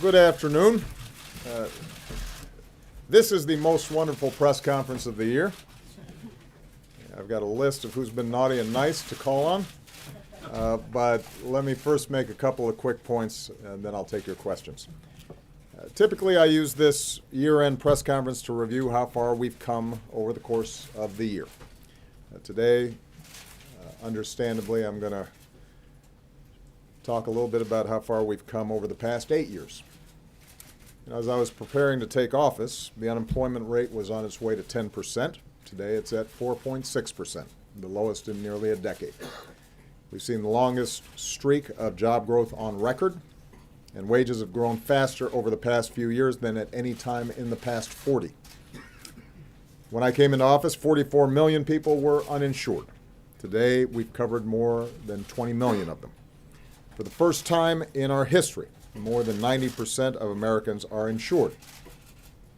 Good afternoon. Uh, this is the most wonderful press conference of the year. I've got a list of who's been naughty and nice to call on, but let me first make a couple of quick points, and then I'll take your questions. Typically, I use this year-end press conference to review how far we've come over the course of the year. Today, understandably, I'm going to talk a little bit about how far we've come over the past 8 years. As I was preparing to take office, the unemployment rate was on its way to 10%. Today it's at 4.6%, the lowest in nearly a decade. We've seen the longest streak of job growth on record, and wages have grown faster over the past few years than at any time in the past 40. When I came into office, 44 million people were uninsured. Today we've covered more than 20 million of them. For the first time in our history, more than 90% of Americans are insured.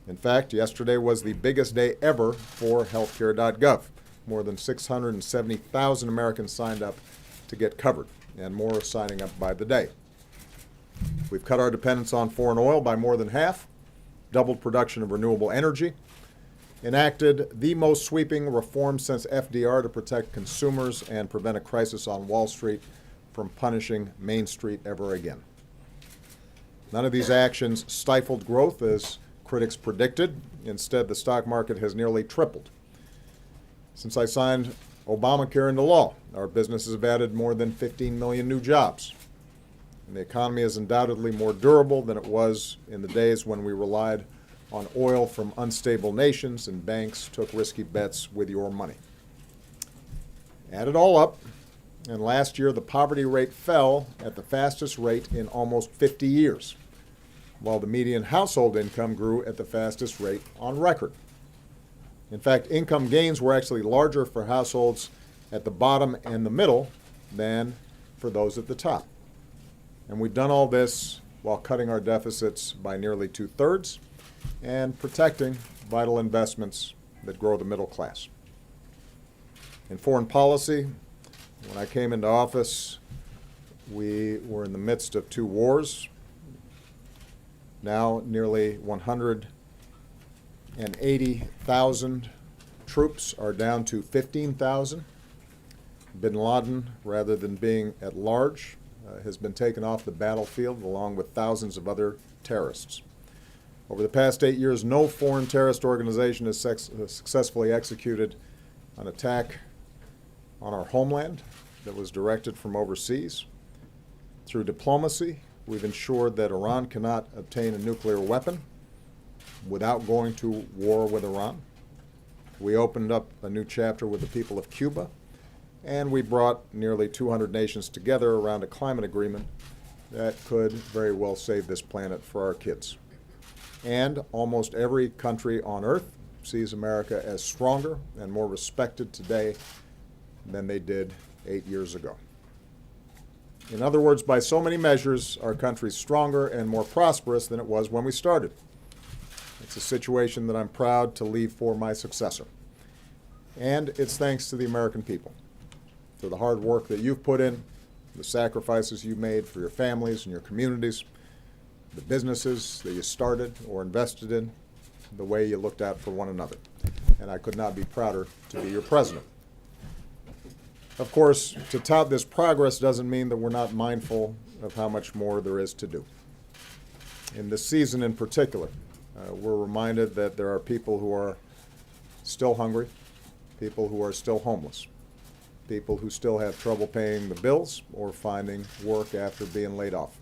In fact, yesterday was the biggest day ever for healthcare.gov. More than 670,000 Americans signed up to get covered, and more are signing up by the day. We've cut our dependence on foreign oil by more than half, doubled production of renewable energy, enacted the most sweeping reform since FDR to protect consumers and prevent a crisis on Wall Street from punishing Main Street ever again. None of these actions stifled growth as critics predicted. Instead, the stock market has nearly tripled. Since I signed Obamacare into law, our businesses have added more than 15 million new jobs. And the economy is undoubtedly more durable than it was in the days when we relied on oil from unstable nations and banks took risky bets with your money. Add it all up, and last year the poverty rate fell at the fastest rate in almost 50 years, while the median household income grew at the fastest rate on record. In fact, income gains were actually larger for households at the bottom and the middle than for those at the top. And we've done all this while cutting our deficits by nearly 2/3 and protecting vital investments that grow the middle class. In foreign policy, when I came into office, we were in the midst of 2 wars. Now nearly 180,000 troops are down to 15,000. Bin Laden, rather than being at large, has been taken off the battlefield along with thousands of other terrorists. Over the past 8 years, no foreign terrorist organization has successfully executed an attack on our homeland that was directed from overseas. Through diplomacy, we've ensured that Iran cannot obtain a nuclear weapon without going to war with Iran. We opened up a new chapter with the people of Cuba, and we brought nearly 200 nations together around a climate agreement that could very well save this planet for our kids. And almost every country on earth sees America as stronger and more respected today than they did 8 years ago. In other words, by so many measures, our country's stronger and more prosperous than it was when we started. It's a situation that I'm proud to leave for my successor. And it's thanks to the American people, for the hard work that you've put in, the sacrifices you made for your families and your communities, the businesses that you started or invested in, the way you looked out for one another. And I could not be prouder to be your president. Of course, to tout this progress doesn't mean that we're not mindful of how much more there is to do. In this season in particular, we're reminded that there are people who are still hungry, people who are still homeless, people who still have trouble paying the bills or finding work after being laid off.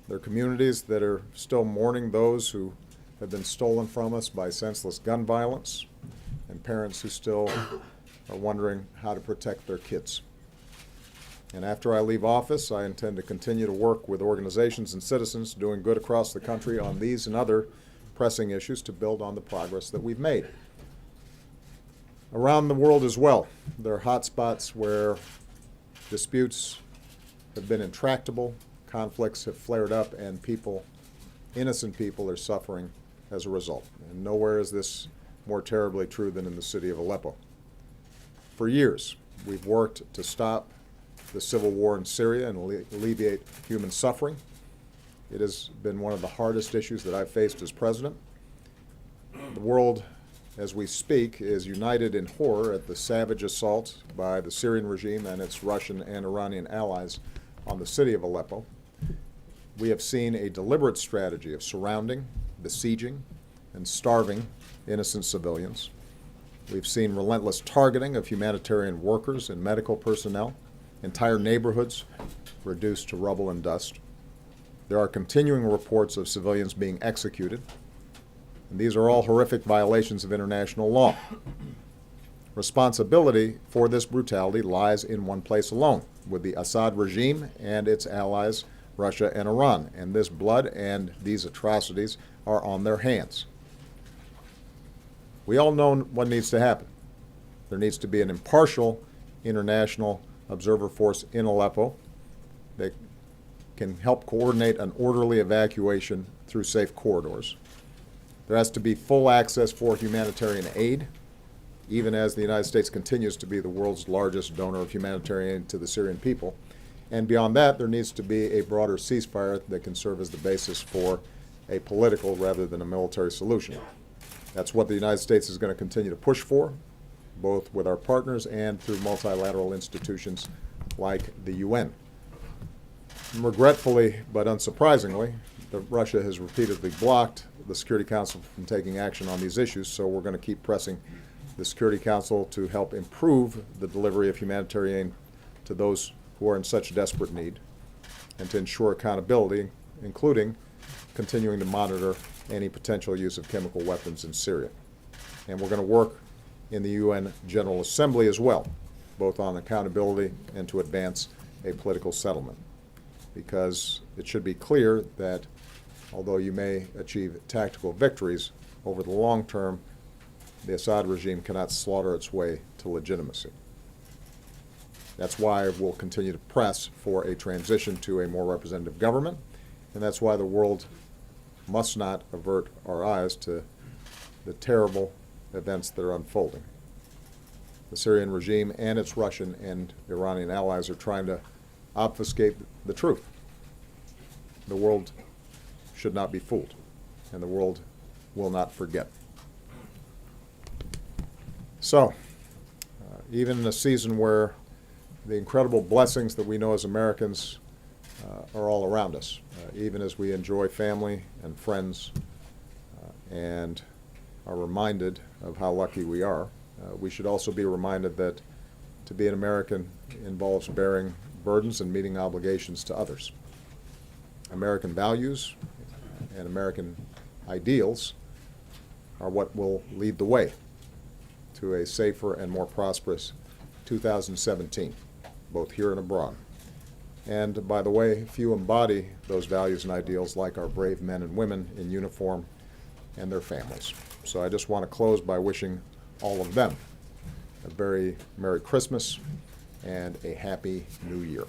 There are communities that are still mourning those who have been stolen from us by senseless gun violence, and parents who still are wondering how to protect their kids. And after I leave office, I intend to continue to work with organizations and citizens doing good across the country on these and other pressing issues to build on the progress that we've made. Around the world as well, there are hot spots where disputes have been intractable, conflicts have flared up, and innocent people are suffering as a result. And nowhere is this more terribly true than in the city of Aleppo. For years, we've worked to stop the civil war in Syria and alleviate human suffering. It has been one of the hardest issues that I've faced as president. The world, as we speak, is united in horror at the savage assault by the Syrian regime and its Russian and Iranian allies on the city of Aleppo. We have seen a deliberate strategy of surrounding, besieging, and starving innocent civilians. We've seen relentless targeting of humanitarian workers and medical personnel, entire neighborhoods reduced to rubble and dust. There are continuing reports of civilians being executed, and these are all horrific violations of international law. Responsibility for this brutality lies in one place alone, with the Assad regime and its allies, Russia and Iran, and this blood and these atrocities are on their hands. We all know what needs to happen. There needs to be an impartial international observer force in Aleppo that can help coordinate an orderly evacuation through safe corridors. There has to be full access for humanitarian aid, even as the United States continues to be the world's largest donor of humanitarian aid to the Syrian people. And beyond that, there needs to be a broader ceasefire that can serve as the basis for a political rather than a military solution. That's what the United States is going to continue to push for, both with our partners and through multilateral institutions like the UN. Regretfully, but unsurprisingly, Russia has repeatedly blocked the Security Council from taking action on these issues, so we're going to keep pressing the Security Council to help improve the delivery of humanitarian aid to those who are in such desperate need, and to ensure accountability, including continuing to monitor any potential use of chemical weapons in Syria. And we're going to work in the UN General Assembly as well, both on accountability and to advance a political settlement. Because it should be clear that although you may achieve tactical victories, over the long term, the Assad regime cannot slaughter its way to legitimacy. That's why we'll continue to press for a transition to a more representative government, and that's why the world must not avert our eyes to the terrible events that are unfolding. The Syrian regime and its Russian and Iranian allies are trying to obfuscate the truth. The world should not be fooled, and the world will not forget. So, even in a season where the incredible blessings that we know as Americans are all around us, even as we enjoy family and friends and are reminded of how lucky we are, we should also be reminded that to be an American involves bearing burdens and meeting obligations to others. American values and American ideals are what will lead the way to a safer and more prosperous 2017, both here and abroad. And by the way, few embody those values and ideals like our brave men and women in uniform and their families. So I just want to close by wishing all of them a very Merry Christmas and a Happy New Year.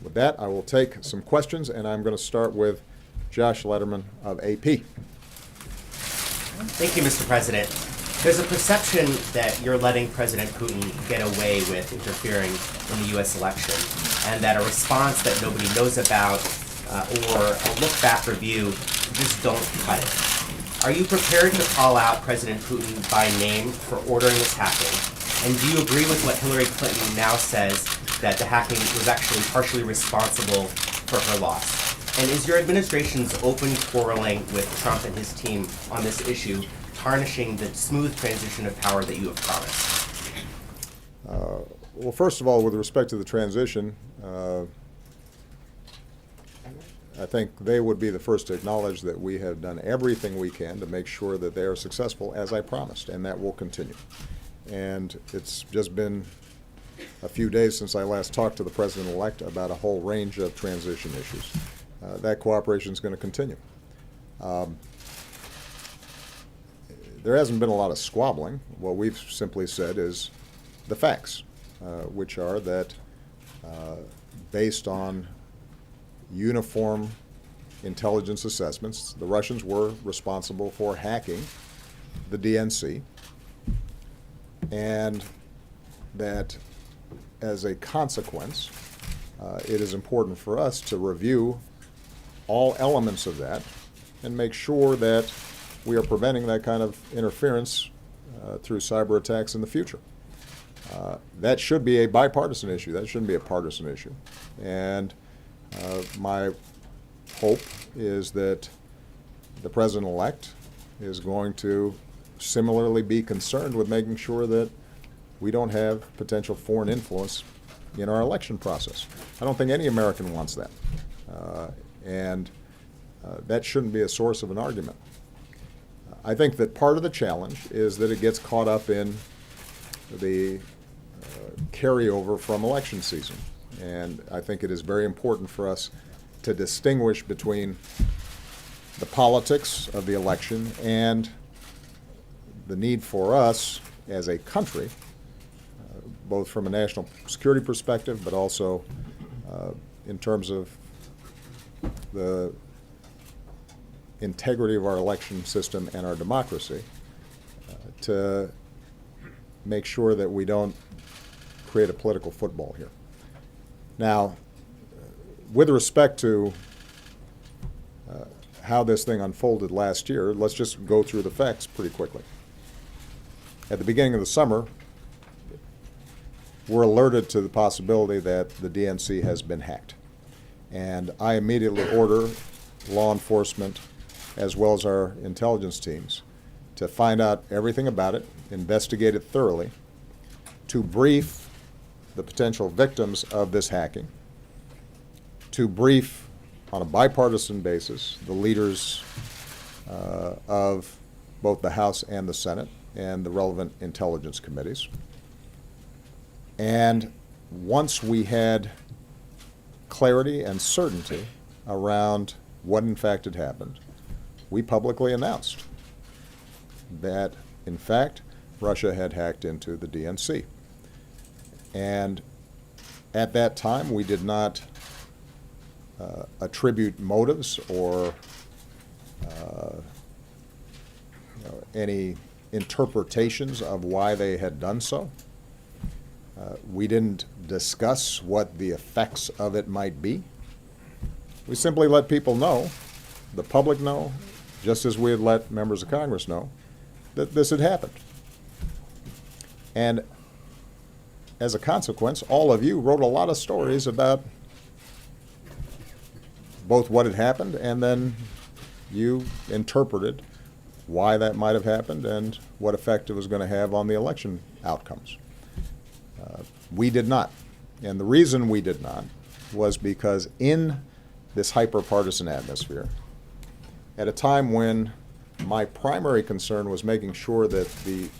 With that, I will take some questions, and I'm going to start with Josh Lederman of AP. Thank you, Mr. President. There's a perception that you're letting President Putin get away with interfering in the U.S. election, and that a response that nobody knows about or a look-back review just don't cut it. Are you prepared to call out President Putin by name for ordering this hacking? And do you agree with what Hillary Clinton now says, that the hacking was actually partially responsible for her loss? And is your administration's open quarreling with Trump and his team on this issue tarnishing the smooth transition of power that you have promised? Well, first of all, with respect to the transition, I think they would be the first to acknowledge that we have done everything we can to make sure that they are successful, as I promised, and that will continue. And it's just been a few days since I last talked to the President-elect about a whole range of transition issues. That cooperation is going to continue. There hasn't been a lot of squabbling. What we've simply said is the facts, which are that based on uniform intelligence assessments, the Russians were responsible for hacking the DNC, and that as a consequence, it is important for us to review all elements of that and make sure that we are preventing that kind of interference through cyber attacks in the future. That should be a bipartisan issue. That shouldn't be a partisan issue. And my hope is that the president-elect is going to similarly be concerned with making sure that we don't have potential foreign influence in our election process. I don't think any American wants that. And that shouldn't be a source of an argument. I think that part of the challenge is that it gets caught up in the carryover from election season. And I think it is very important for us to distinguish between the politics of the election and the need for us as a country, both from a national security perspective, but also in terms of the integrity of our election system and our democracy, to make sure that we don't create a political football here. Now, with respect to how this thing unfolded last year, let's just go through the facts pretty quickly. At the beginning of the summer, we're alerted to the possibility that the DNC has been hacked. And I immediately order law enforcement as well as our intelligence teams to find out everything about it, investigate it thoroughly, to brief the potential victims of this hacking, to brief on a bipartisan basis the leaders of both the House and the Senate and the relevant intelligence committees. And once we had clarity and certainty around what in fact had happened, we publicly announced that, in fact, Russia had hacked into the DNC. And at that time, we did not attribute motives or any interpretations of why they had done so. We didn't discuss what the effects of it might be. We simply let people know, the public know, just as we had let members of Congress know, that this had happened. And as a consequence, all of you wrote a lot of stories about both what had happened and then you interpreted why that might have happened and what effect it was going to have on the election outcomes. We did not. And the reason we did not was because in this hyper-partisan atmosphere, at a time when my primary concern was making sure that the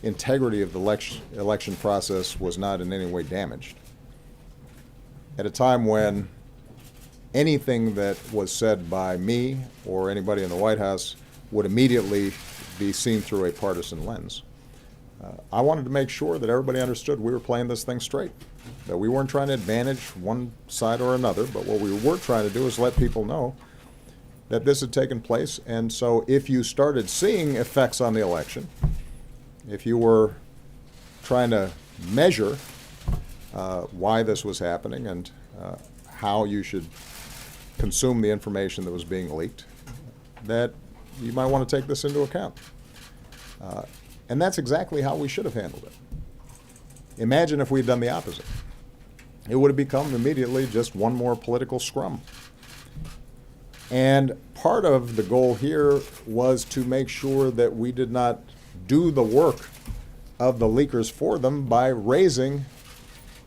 integrity of the election process was not in any way damaged, at a time when anything that was said by me or anybody in the White House would immediately be seen through a partisan lens, I wanted to make sure that everybody understood we were playing this thing straight, that we weren't trying to advantage one side or another, but what we were trying to do is let people know that this had taken place. And so if you started seeing effects on the election, if you were trying to measure why this was happening and how you should consume the information that was being leaked, that you might want to take this into account. And that's exactly how we should have handled it. Imagine if we had done the opposite. It would have become immediately just one more political scrum. And part of the goal here was to make sure that we did not do the work of the leakers for them by raising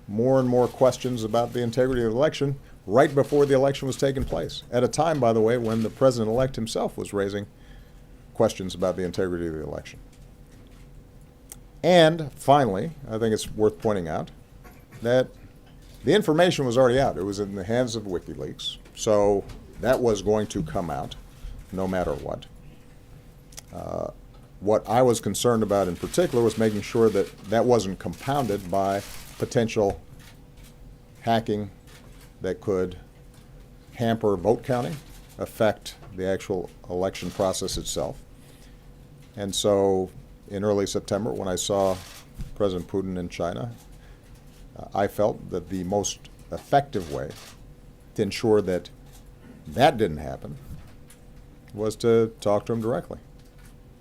more and more questions about the integrity of the election right before the election was taking place. At a time, by the way, when the president-elect himself was raising questions about the integrity of the election. And finally, I think it's worth pointing out that the information was already out. It was in the hands of WikiLeaks, so that was going to come out no matter what. What I was concerned about in particular was making sure that that wasn't compounded by potential hacking that could hamper vote counting, affect the actual election process itself. And so in early September, when I saw President Putin in China, I felt that the most effective way to ensure that that didn't happen was to talk to him directly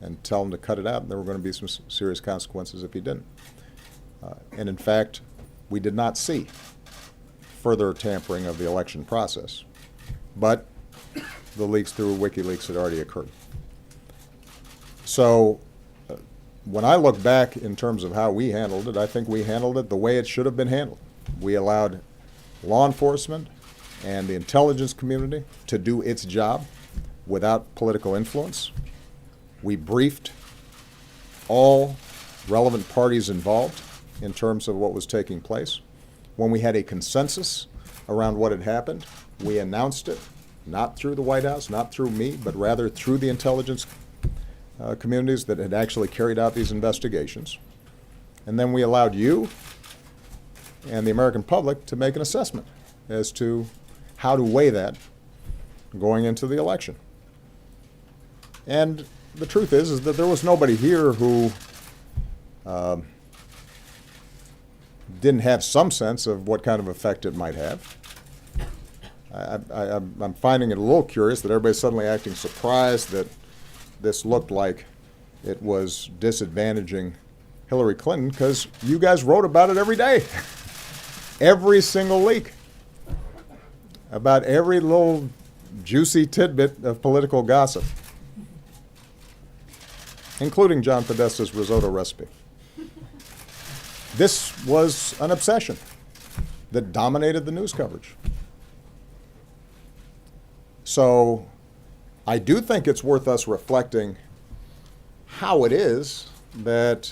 and tell him to cut it out, and there were going to be some serious consequences if he didn't. And in fact, we did not see further tampering of the election process, but the leaks through WikiLeaks had already occurred. So when I look back in terms of how we handled it, I think we handled it the way it should have been handled. We allowed law enforcement and the intelligence community to do its job without political influence. We briefed all relevant parties involved in terms of what was taking place. When we had a consensus around what had happened, we announced it, not through the White House, not through me, but rather through the intelligence communities that had actually carried out these investigations. And then we allowed you and the American public to make an assessment as to how to weigh that going into the election. And the truth is that there was nobody here who didn't have some sense of what kind of effect it might have. I'm finding it a little curious that everybody's suddenly acting surprised that this looked like it was disadvantaging Hillary Clinton, because you guys wrote about it every day. Every single leak. About every little juicy tidbit of political gossip, including John Podesta's risotto recipe. This was an obsession that dominated the news coverage. So I do think it's worth us reflecting how it is that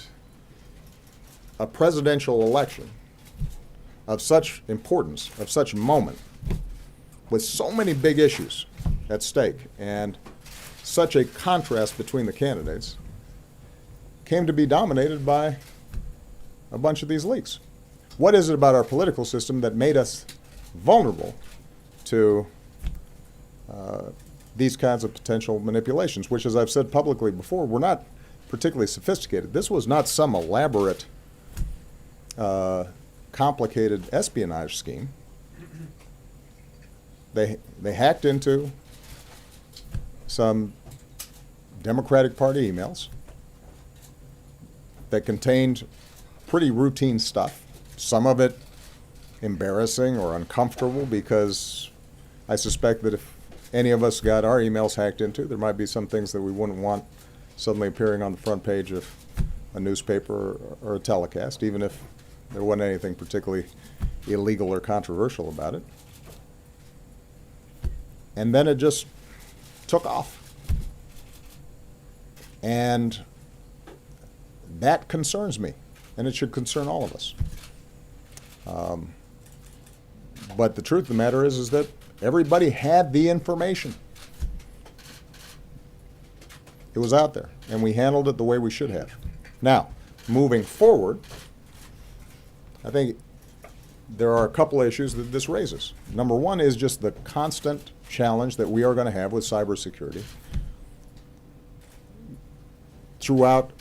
a presidential election of such importance, of such moment, with so many big issues at stake and such a contrast between the candidates, came to be dominated by a bunch of these leaks. What is it about our political system that made us vulnerable to these kinds of potential manipulations, which, as I've said publicly before, were not particularly sophisticated. This was not some elaborate, complicated espionage scheme. They hacked into some Democratic Party emails that contained pretty routine stuff, some of it embarrassing or uncomfortable, because I suspect that if any of us got our emails hacked into, there might be some things that we wouldn't want suddenly appearing on the front page of a newspaper or a telecast, even if there wasn't anything particularly illegal or controversial about it. And then it just took off. And that concerns me, and it should concern all of us. But the truth of the matter is that everybody had the information. It was out there, and we handled it the way we should have. Now, moving forward, I think there are a couple of issues that this raises. Number one is just the constant challenge that we are going to have with cybersecurity throughout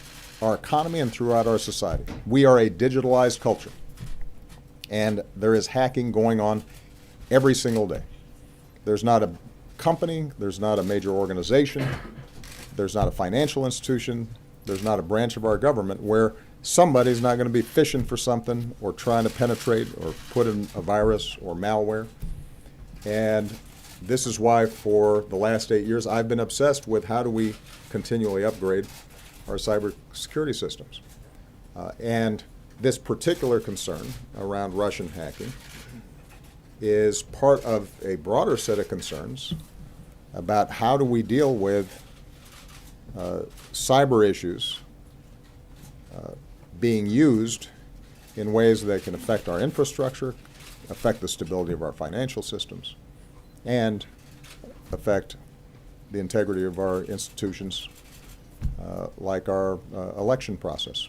our economy and throughout our society. We are a digitalized culture, and there is hacking going on every single day. There's not a company, there's not a major organization, there's not a financial institution, there's not a branch of our government where somebody's not going to be fishing for something or trying to penetrate or put in a virus or malware. And this is why for the last 8 years I've been obsessed with how do we continually upgrade our cybersecurity systems. And this particular concern around Russian hacking is part of a broader set of concerns about how do we deal with cyber issues being used in ways that can affect our infrastructure, affect the stability of our financial systems, and affect the integrity of our institutions, like our election process.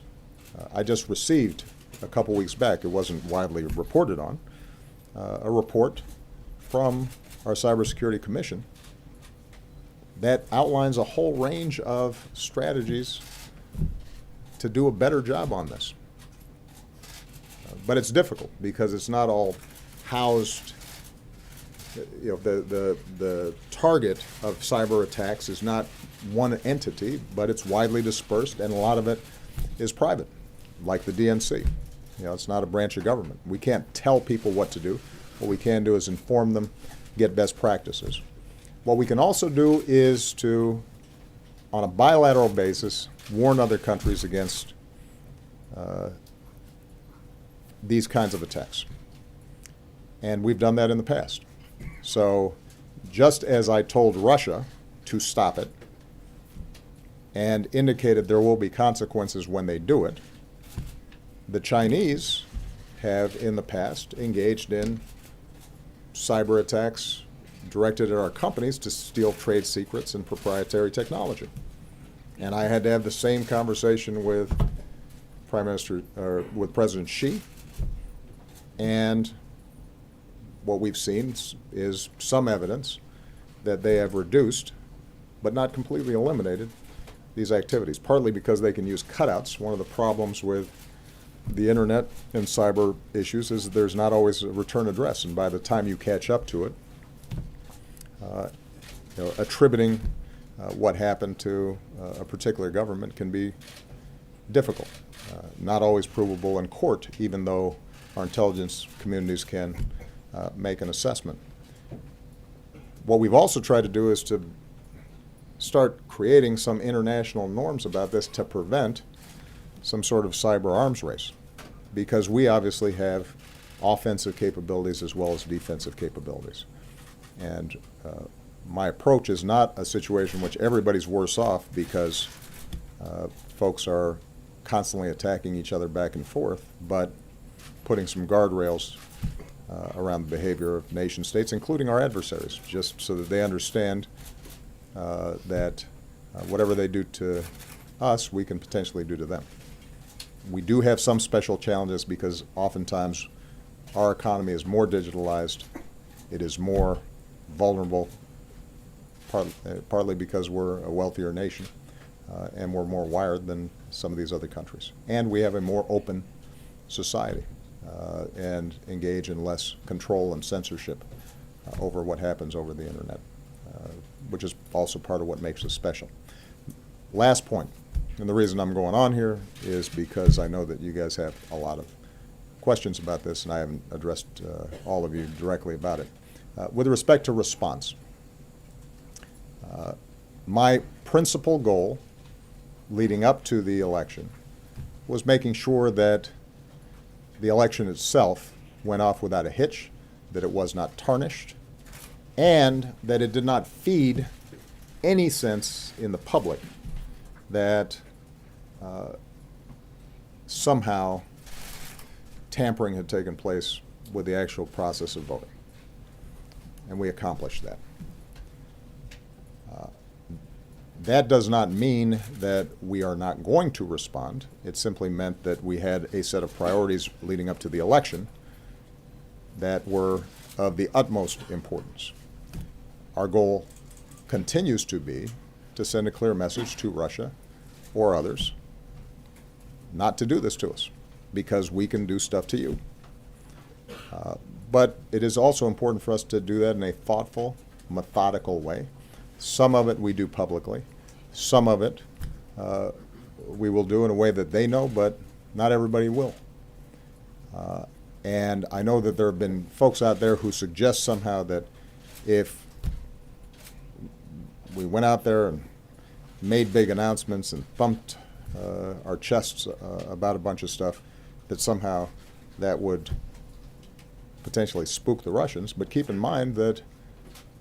I just received a couple weeks back, it wasn't widely reported on, a report from our Cybersecurity Commission that outlines a whole range of strategies to do a better job on this. But it's difficult because it's not all housed the target of cyber attacks is not one entity, but it's widely dispersed, and a lot of it is private, like the DNC. It's not a branch of government. We can't tell people what to do. What we can do is inform them, get best practices. What we can also do is to, on a bilateral basis, warn other countries against these kinds of attacks. And we've done that in the past. So just as I told Russia to stop it and indicated there will be consequences when they do it, the Chinese have in the past engaged in cyber attacks directed at our companies to steal trade secrets and proprietary technology. And I had to have the same conversation with with President Xi, and what we've seen is some evidence that they have reduced, but not completely eliminated, these activities, partly because they can use cutouts. One of the problems with the internet and cyber issues is that there's not always a return address, and by the time you catch up to it, attributing what happened to a particular government can be difficult, not always provable in court, even though our intelligence communities can make an assessment. What we've also tried to do is to start creating some international norms about this to prevent some sort of cyber arms race, because we obviously have offensive capabilities as well as defensive capabilities. And my approach is not a situation in which everybody's worse off because folks are constantly attacking each other back and forth, but putting some guardrails around the behavior of nation states, including our adversaries, just so that they understand that whatever they do to us, we can potentially do to them. We do have some special challenges because oftentimes our economy is more digitalized, it is more vulnerable, partly because we're a wealthier nation and we're more wired than some of these other countries. And we have a more open society and engage in less control and censorship over what happens over the internet, which is also part of what makes us special. Last point, and the reason I'm going on here is because I know that you guys have a lot of questions about this, and I haven't addressed all of you directly about it. With respect to response, my principal goal leading up to the election was making sure that the election itself went off without a hitch, that it was not tarnished, and that it did not feed any sense in the public that somehow tampering had taken place with the actual process of voting. And we accomplished that. That does not mean that we are not going to respond. It simply meant that we had a set of priorities leading up to the election that were of the utmost importance. Our goal continues to be to send a clear message to Russia or others not to do this to us, because we can do stuff to you. But it is also important for us to do that in a thoughtful, methodical way. Some of it we do publicly. Some of it we will do in a way that they know, but not everybody will. And I know that there have been folks out there who suggest somehow that if we went out there and made big announcements and thumped our chests about a bunch of stuff, that somehow that would potentially spook the Russians. But keep in mind that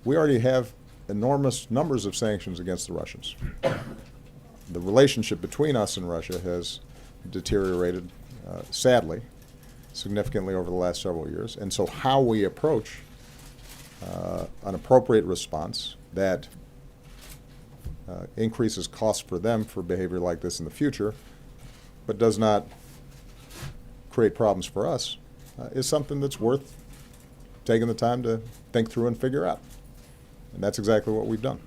we already have enormous numbers of sanctions against the Russians. The relationship between us and Russia has deteriorated, sadly, significantly over the last several years. And so how we approach an appropriate response that increases costs for them for behavior like this in the future, but does not create problems for us, is something that's worth taking the time to think through and figure out. And that's exactly what we've done.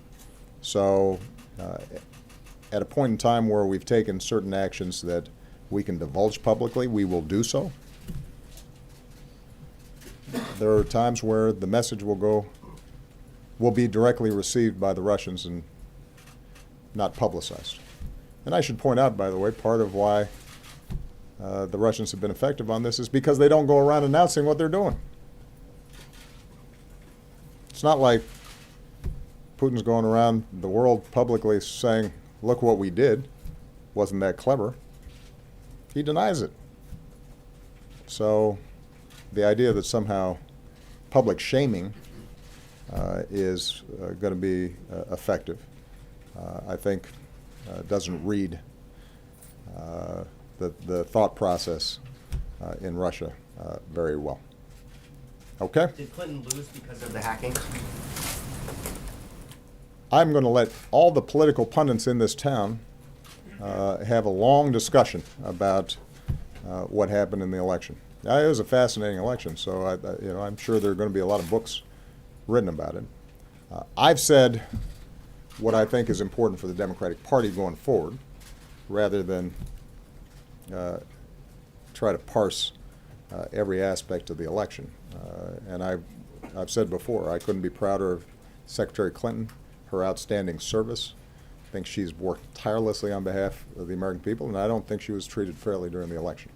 So at a point in time where we've taken certain actions that we can divulge publicly, we will do so. there are times where the message will be directly received by the Russians and not publicized. And I should point out, by the way, part of why the Russians have been effective on this is because they don't go around announcing what they're doing. It's not like Putin's going around the world publicly saying, look what we did, wasn't that clever. He denies it. So the idea that somehow public shaming is going to be effective, I think doesn't read the thought process in Russia very well. Okay? Did Clinton lose because of the hacking? I'm going to let all the political pundits in this town have a long discussion about what happened in the election. It was a fascinating election, so I'm sure there are going to be a lot of books written about it. I've said what I think is important for the Democratic Party going forward, rather than try to parse every aspect of the election. And I've said before, I couldn't be prouder of Secretary Clinton, her outstanding service. I think she's worked tirelessly on behalf of the American people, and I don't think she was treated fairly during the election.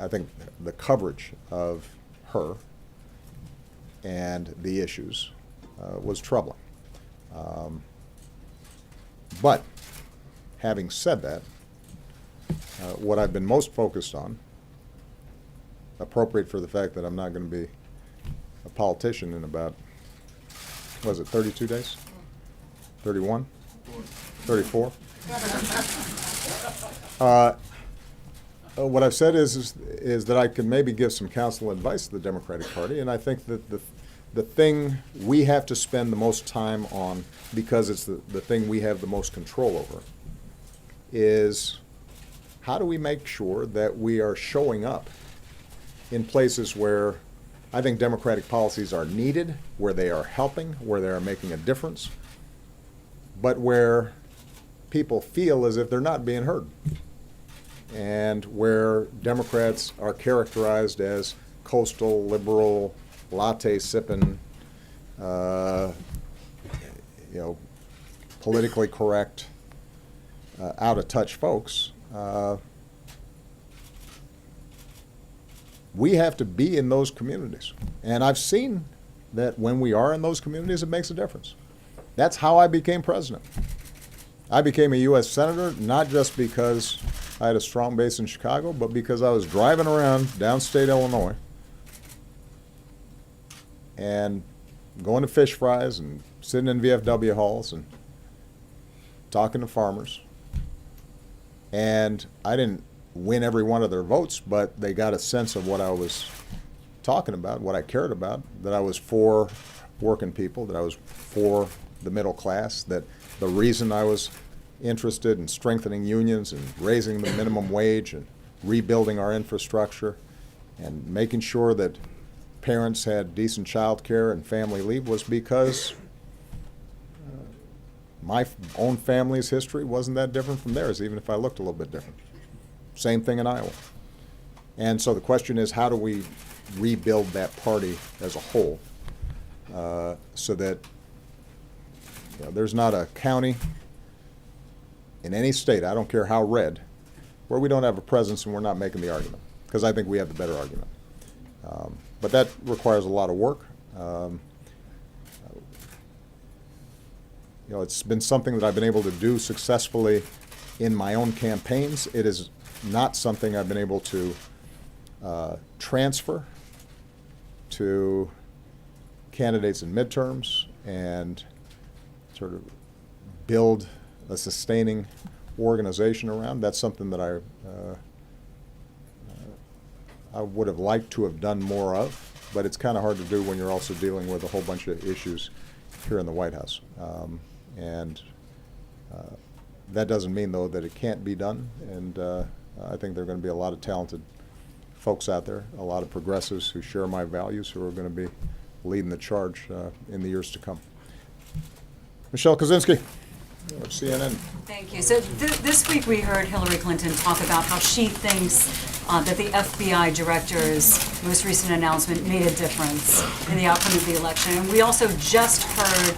I think the coverage of her and the issues was troubling. But having said that, what I've been most focused on, appropriate for the fact that I'm not going to be a politician in about, was it 32 days? 31? 34? What I've said is that I can maybe give some counsel and advice to the Democratic Party, and I think that the thing we have to spend the most time on, because it's the thing we have the most control over, is how do we make sure that we are showing up in places where I think democratic policies are needed, where they are helping, where they are making a difference, but where people feel as if they're not being heard, and where Democrats are characterized as coastal, liberal, latte-sipping, politically correct, out-of-touch folks. We have to be in those communities. And I've seen that when we are in those communities, it makes a difference. That's how I became president. I became a U.S. Senator not just because I had a strong base in Chicago, but because I was driving around downstate Illinois and going to fish fries and sitting in VFW halls and talking to farmers. And I didn't win every one of their votes, but they got a sense of what I was talking about, what I cared about, that I was for working people, that I was for the middle class, that the reason I was interested in strengthening unions and raising the minimum wage and rebuilding our infrastructure and making sure that parents had decent child care and family leave was because my own family's history wasn't that different from theirs, even if I looked a little bit different. Same thing in Iowa. And so the question is, how do we rebuild that party as a whole so that there's not a county in any state, I don't care how red, where we don't have a presence and we're not making the argument, because I think we have the better argument. But that requires a lot of work. It's been something that I've been able to do successfully in my own campaigns. It is not something I've been able to transfer to candidates in midterms and sort of build a sustaining organization around. That's something that I would have liked to have done more of, but it's kind of hard to do when you're also dealing with a whole bunch of issues here in the White House. That doesn't mean, though, that it can't be done, and I think there are going to be a lot of talented folks out there, a lot of progressives who share my values, who are going to be leading the charge in the years to come. Michelle Kosinski, CNN. Thank you. So this week we heard Hillary Clinton talk about how she thinks that the FBI director's most recent announcement made a difference in the outcome of the election. And we also just heard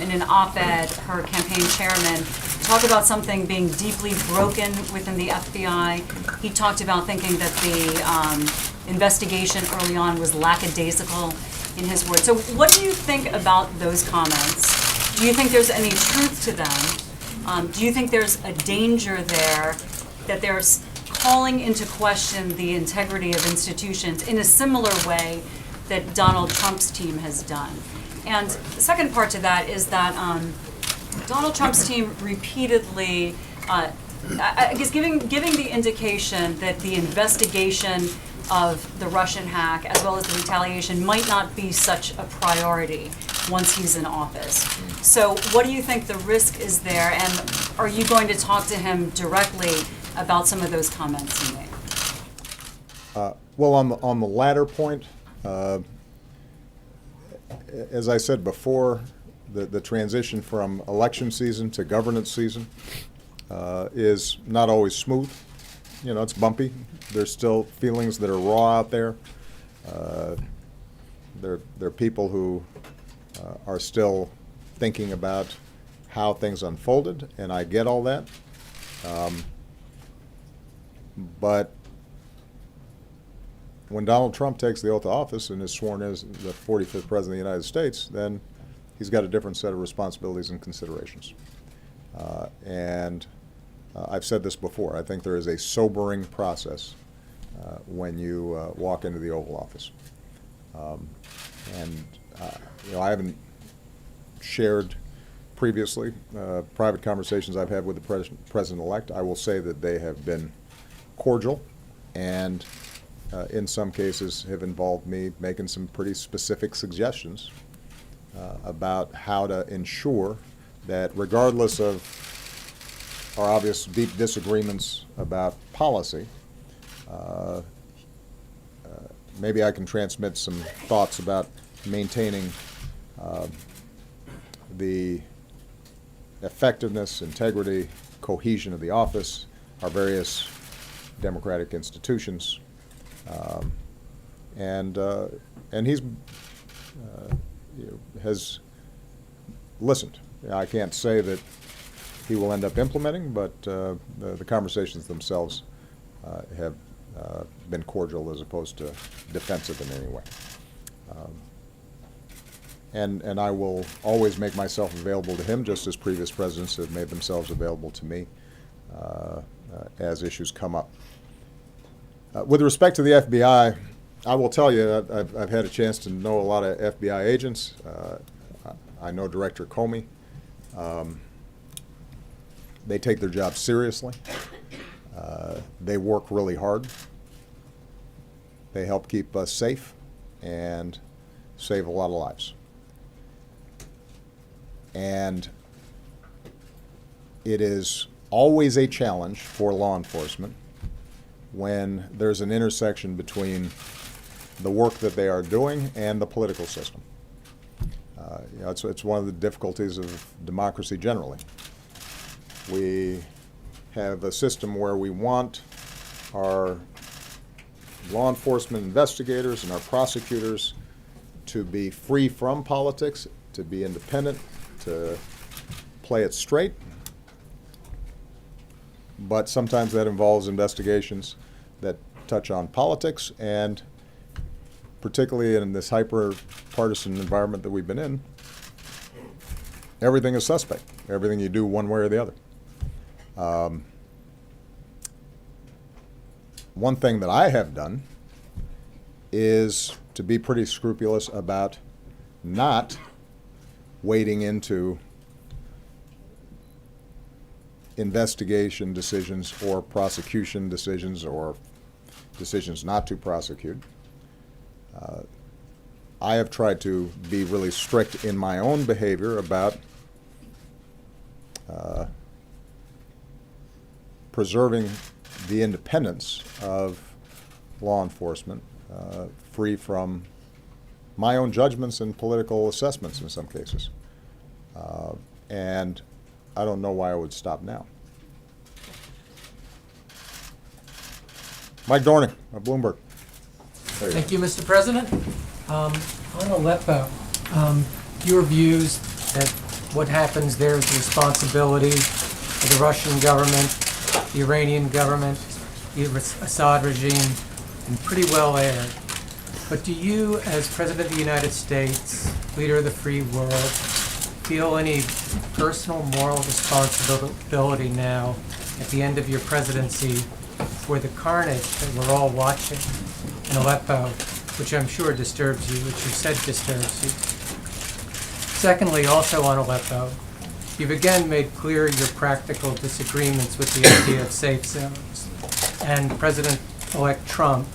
in an op-ed her campaign chairman talk about something being deeply broken within the FBI. He talked about thinking that the investigation early on was lackadaisical, in his words. So what do you think about those comments? Do you think there's any truth to them? Do you think there's a danger there that they're calling into question the integrity of institutions in a similar way that Donald Trump's team has done? And the second part to that is that Donald Trump's team repeatedly, I guess, giving the indication that the investigation of the Russian hack as well as the retaliation might not be such a priority once he's in office. So what do you think the risk is there, and are you going to talk to him directly about some of those comments he made? Well, on the latter point, as I said before, the transition from election season to governance season is not always smooth. You know, it's bumpy. There's still feelings that are raw out there. There are people who are still thinking about how things unfolded, and I get all that. But when Donald Trump takes the oath of office and is sworn as the 45th President of the United States, then he's got a different set of responsibilities and considerations. I've said this before. I think there is a sobering process when you walk into the Oval Office. You know, I haven't shared previously private conversations I've had with the President-elect. I will say that they have been cordial and in some cases have involved me making some pretty specific suggestions about how to ensure that regardless of our obvious deep disagreements about policy, maybe I can transmit some thoughts about maintaining the effectiveness, integrity, cohesion of the office, our various democratic institutions, and he's has listened. I can't say that he will end up implementing, but the conversations themselves have been cordial as opposed to defensive in any way. And I will always make myself available to him, just as previous presidents have made themselves available to me as issues come up. With respect to the FBI, I will tell you, I've had a chance to know a lot of FBI agents. I know Director Comey. They take their job seriously. They work really hard. They help keep us safe and save a lot of lives. And it is always a challenge for law enforcement when there's an intersection between the work that they are doing and the political system. You know, it's one of the difficulties of democracy generally. We have a system where we want our law enforcement investigators and our prosecutors to be free from politics, to be independent, to play it straight. But sometimes that involves investigations that touch on politics, and particularly in this hyper-partisan environment that we've been in, everything is suspect. Everything you do one way or the other. One thing that I have done is to be pretty scrupulous about not wading into investigation decisions or prosecution decisions or decisions not to prosecute. I have tried to be really strict in my own behavior about preserving the independence of law enforcement, free from my own judgments and political assessments in some cases. And I don't know why I would stop now. Mike Dorning of Bloomberg. There you go. Thank you, Mr. President. On Aleppo, your views that what happens there is the responsibility of the Russian government, the Iranian government, the Assad regime, and pretty well aired. But do you, as President of the United States, leader of the free world, feel any personal moral responsibility now at the end of your presidency for the carnage that we're all watching in Aleppo, which I'm sure disturbs you, which you said disturbs you? Secondly, also on Aleppo, you've again made clear your practical disagreements with the idea of safe zones. And President-elect Trump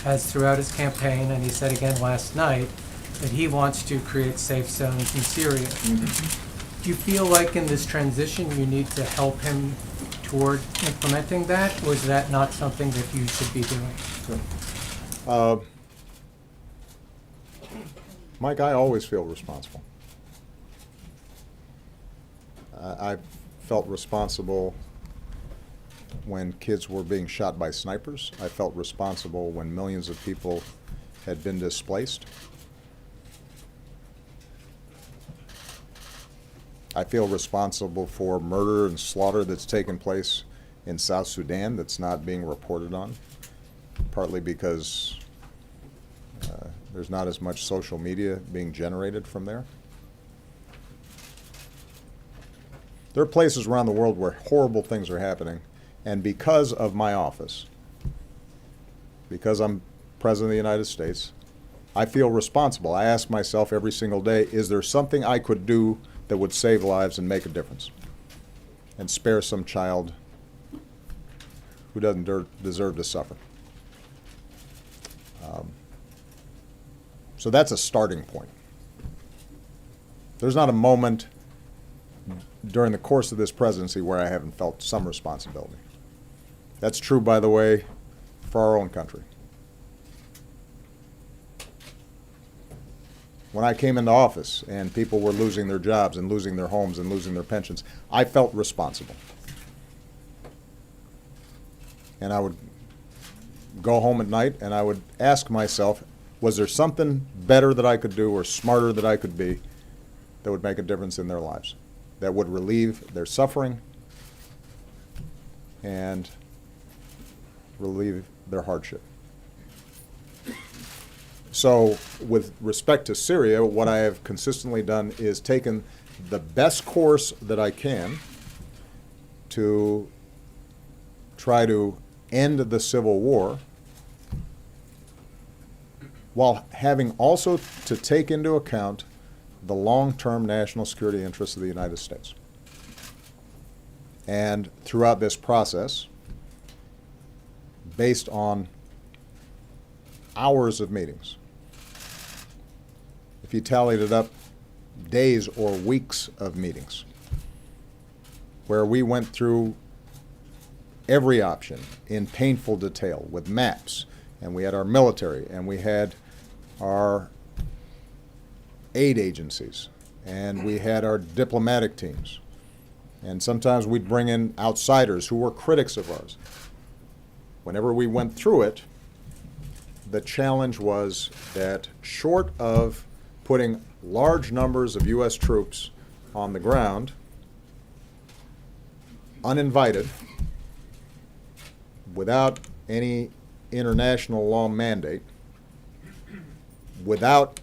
has throughout his campaign, and he said again last night, that he wants to create safe zones in Syria. Do you feel like in this transition you need to help him toward implementing that, or is that not something that you should be doing? Mike, I always feel responsible. I felt responsible when kids were being shot by snipers. I felt responsible when millions of people had been displaced. I feel responsible for murder and slaughter that's taken place in South Sudan that's not being reported on, partly because there's not as much social media being generated from there. There are places around the world where horrible things are happening, and because of my office, because I'm President of the United States, I feel responsible. I ask myself every single day, is there something I could do that would save lives and make a difference and spare some child who doesn't deserve to suffer? So that's a starting point. There's not a moment during the course of this presidency where I haven't felt some responsibility. That's true, by the way, for our own country. When I came into office and people were losing their jobs and losing their homes and losing their pensions, I felt responsible. And I would go home at night and I would ask myself, was there something better that I could do or smarter that I could be that would make a difference in their lives, that would relieve their suffering and relieve their hardship? So with respect to Syria, what I have consistently done is taken the best course that I can to try to end the civil war, while having also to take into account the long-term national security interests of the United States. And throughout this process, based on hours of meetings, if you tallied it up, days or weeks of meetings, where we went through every option in painful detail with maps, and we had our military, and we had our aid agencies, and we had our diplomatic teams, and sometimes we'd bring in outsiders who were critics of ours. Whenever we went through it, the challenge was that short of putting large numbers of U.S. troops on the ground, uninvited, without any international law mandate, without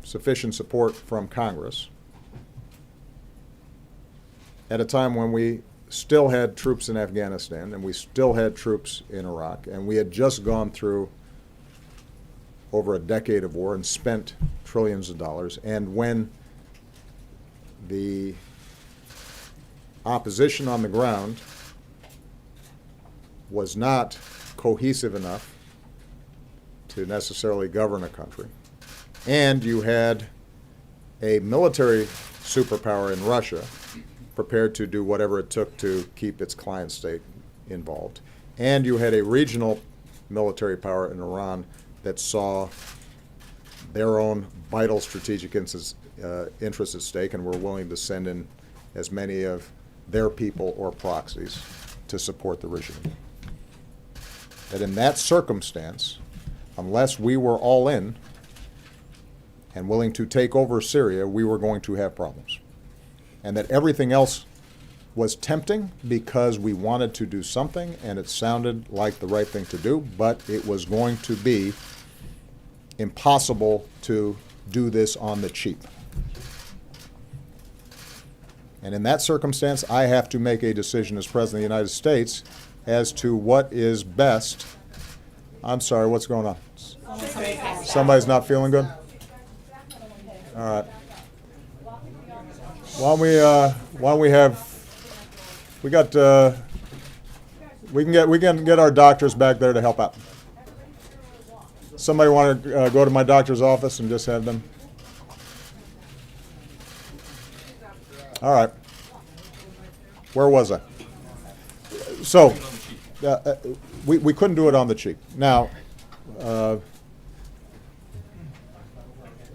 sufficient support from Congress, at a time when we still had troops in Afghanistan and we still had troops in Iraq, and we had just gone through over a decade of war and spent trillions of dollars, and when the opposition on the ground was not cohesive enough to necessarily govern a country, and you had a military superpower in Russia prepared to do whatever it took to keep its client state involved, and you had a regional military power in Iran that saw their own vital strategic interests at stake and were willing to send in as many of their people or proxies to support the regime. that in that circumstance, unless we were all in and willing to take over Syria, we were going to have problems. And that everything else was tempting because we wanted to do something and it sounded like the right thing to do, but it was going to be impossible to do this on the cheap. And in that circumstance, I have to make a decision as President of the United States as to what is best. I'm sorry, what's going on? Somebody's not feeling good? All right. Why don't we have, we can get our doctors back there to help out. Somebody want to go to my doctor's office and just have them? All right. Where was I? So, we couldn't do it on the cheap. Now,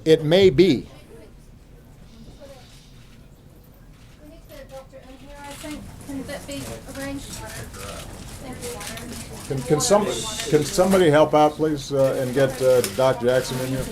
it may be. We need to get a doctor in here, I think. Can that be arranged? Thank you. Can somebody help out, please, and get Doc Jackson in here?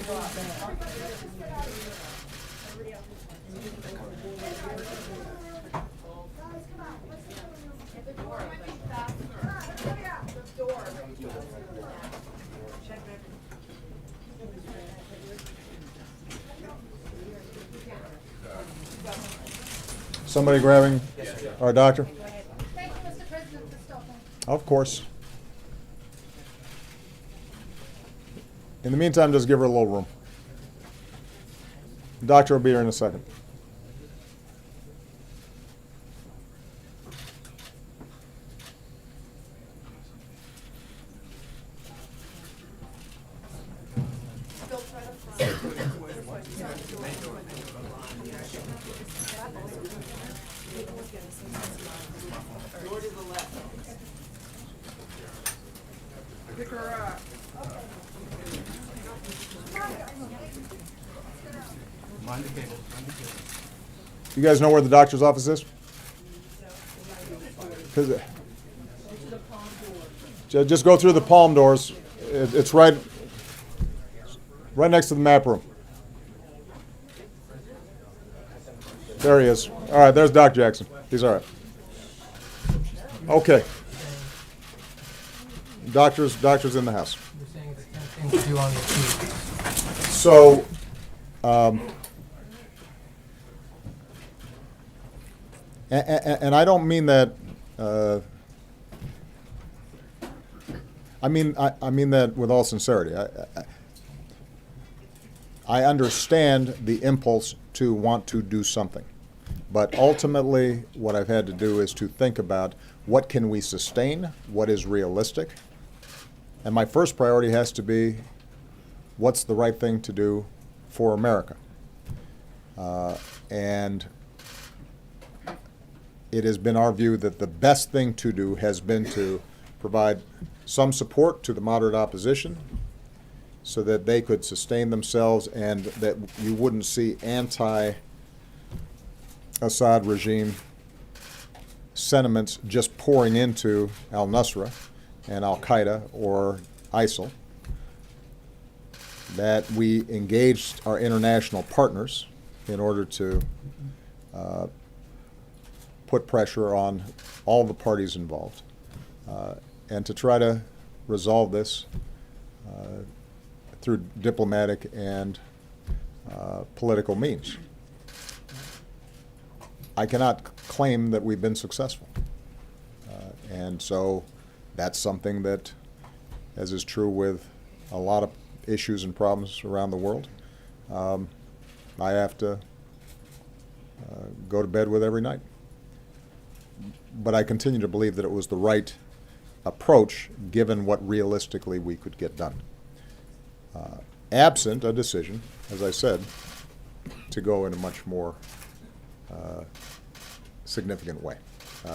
Somebody grabbing our doctor? Thank you, Mr. President, for stopping. Of course. In the meantime, just give her a little room. The doctor will be here in a second. You guys know where the doctor's office is? 'Cause just go through the palm doors. It's right next to the map room. There he is. All right, there's Doc Jackson. He's all right. Okay. Doctor's in the house. You're saying it's tempting to do on the cheap. So, and I don't mean that. I mean that with all sincerity. I understand the impulse to want to do something, but ultimately, what I've had to do is to think about what can we sustain, what is realistic, and my first priority has to be what's the right thing to do for America. And it has been our view that the best thing to do has been to provide some support to the moderate opposition so that they could sustain themselves and that you wouldn't see anti-Assad regime sentiments just pouring into al-Nusra and al-Qaeda or ISIL, that we engaged our international partners in order to put pressure on all the parties involved and to try to resolve this through diplomatic and political means. I cannot claim that we've been successful. And so that's something that, as is true with a lot of issues and problems around the world, I have to go to bed with every night. But I continue to believe that it was the right approach given what realistically we could get done. Absent a decision, as I said, to go in a much more significant way.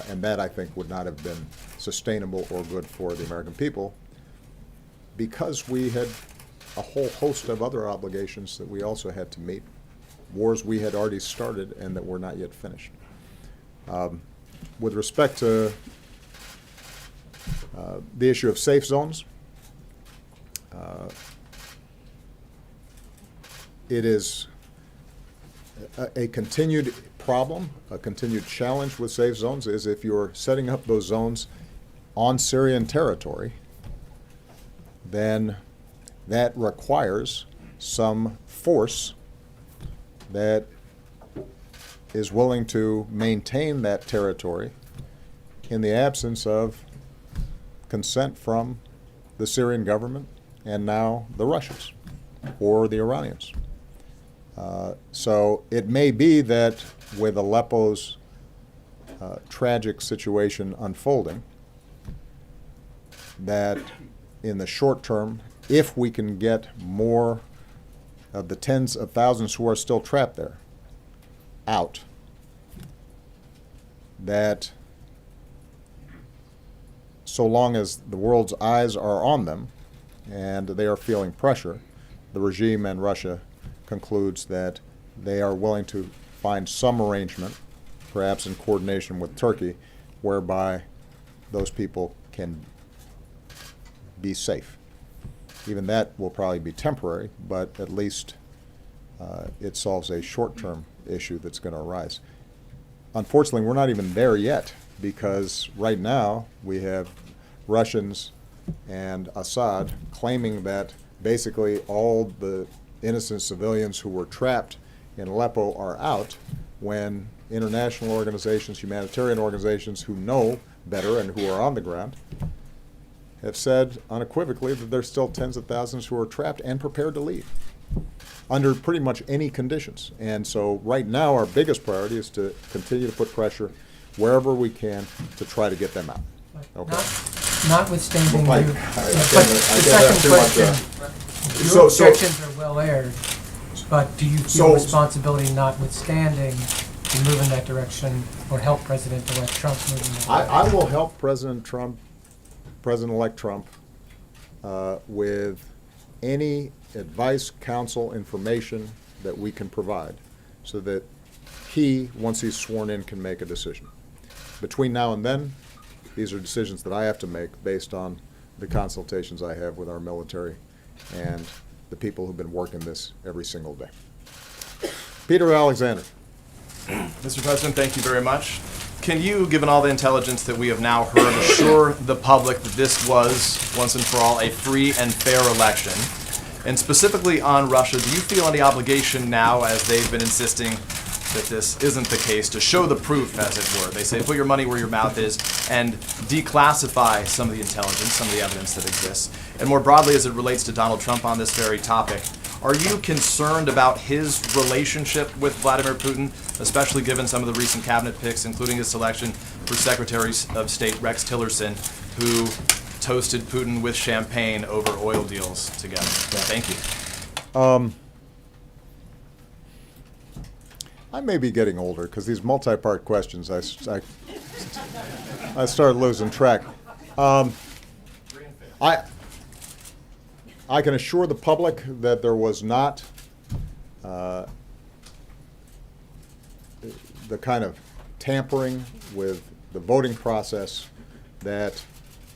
And that, I think, would not have been sustainable or good for the American people because we had a whole host of other obligations that we also had to meet, wars we had already started and that were not yet finished. With respect to The issue of safe zones. It is a continued problem, a continued challenge with safe zones is if you're setting up those zones on Syrian territory, then that requires some force that is willing to maintain that territory in the absence of consent from the Syrian government and now the Russians or the Iranians. So it may be that with Aleppo's tragic situation unfolding, that in the short term, if we can get more of the tens of thousands who are still trapped there out, that so long as the world's eyes are on them and they are feeling pressure, the regime and Russia concludes that they are willing to find some arrangement, perhaps in coordination with Turkey, whereby those people can be safe. Even that will probably be temporary, but at least it solves a short-term issue that's going to arise. Unfortunately, we're not even there yet, because right now we have Russians and Assad claiming that basically all the innocent civilians who were trapped in Aleppo are out, when international organizations, humanitarian organizations who know better and who are on the ground have said unequivocally that there's still tens of thousands who are trapped and prepared to leave under pretty much any conditions. And so right now our biggest priority is to continue to put pressure wherever we can to try to get them out. Okay. Notwithstanding Well, you, I but can't the have second too much, question, so- your objections are well aired, but do you feel So- responsibility notwithstanding to move in that direction or help President-elect Trump move in that direction? I will help President-elect Trump, with any advice, counsel, information that we can provide so that he, once he's sworn in, can make a decision. Between now and then, these are decisions that I have to make based on the consultations I have with our military and the people who've been working this every single day. Peter Alexander. Mr. President, thank you very much. Can you, given all the intelligence that we have now heard, assure the public that this was, once and for all, a free and fair election? And specifically on Russia, do you feel any obligation now, as they've been insisting that this isn't the case, to show the proof, as it were? They say put your money where your mouth is and declassify some of the intelligence, some of the evidence that exists. And more broadly, as it relates to Donald Trump on this very topic, are you concerned about his relationship with Vladimir Putin, especially given some of the recent cabinet picks, including his selection for Secretary of State Rex Tillerson, who toasted Putin with champagne over oil deals together? Thank you. I may be getting older because these multi-part questions, I started losing track. I can assure the public that there was not the kind of tampering with the voting process that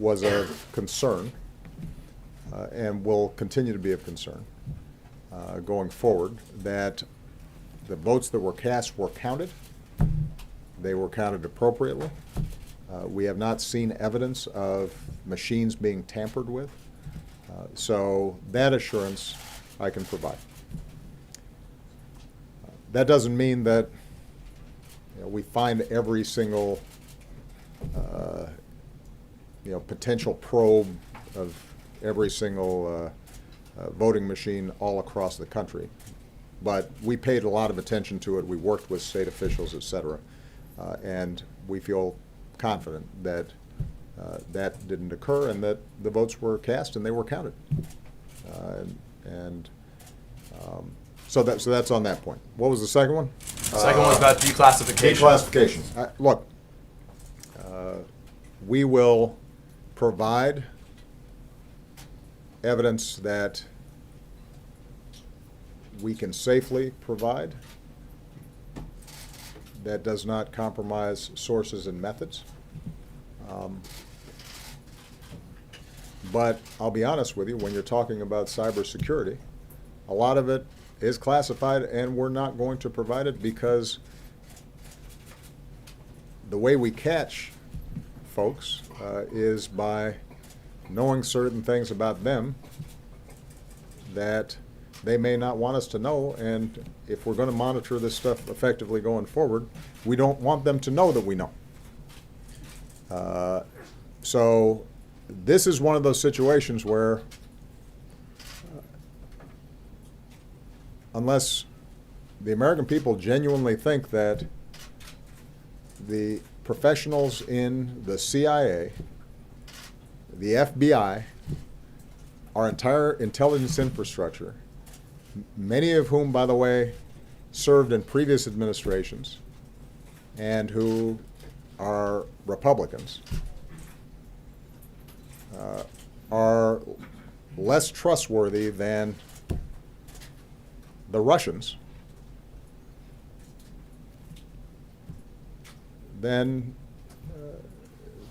was of concern and will continue to be of concern going forward, that the votes that were cast were counted. They were counted appropriately. We have not seen evidence of machines being tampered with. So that assurance I can provide. That doesn't mean that we find every single potential probe of every single voting machine all across the country. But we paid a lot of attention to it. We worked with state officials, et cetera. And we feel confident that that didn't occur and that the votes were cast and they were counted. So that's on that point. What was the second one? The second one was about declassification. Declassification. Look, we will provide evidence that we can safely provide that does not compromise sources and methods. But I'll be honest with you, when you're talking about cybersecurity, a lot of it is classified, and we're not going to provide it because the way we catch folks is by knowing certain things about them that they may not want us to know. And if we're going to monitor this stuff effectively going forward, we don't want them to know that we know. So this is one of those situations where unless the American people genuinely think that the professionals in the CIA, the FBI, our entire intelligence infrastructure, many of whom, by the way, served in previous administrations and who are Republicans, are less trustworthy than the Russians, then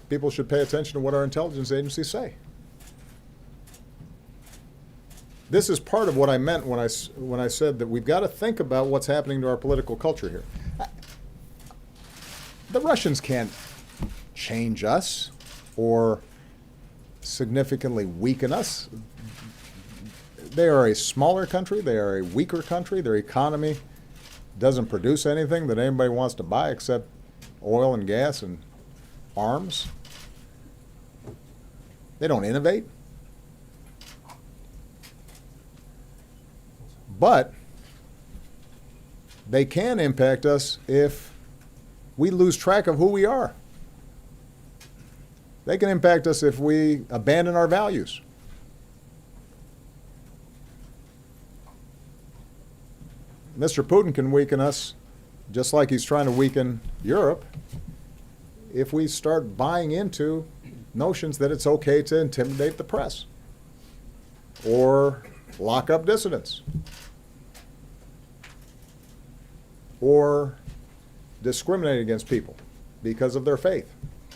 people should pay attention to what our intelligence agencies say. This is part of what I meant when I said that we've got to think about what's happening to our political culture here. The Russians can't change us or significantly weaken us. They are a smaller country. They are a weaker country. Their economy doesn't produce anything that anybody wants to buy except oil and gas and arms. They don't innovate. But they can impact us if we lose track of who we are. They can impact us if we abandon our values. Mr. Putin can weaken us just like he's trying to weaken Europe if we start buying into notions that it's okay to intimidate the press or lock up dissidents or discriminate against people because of their faith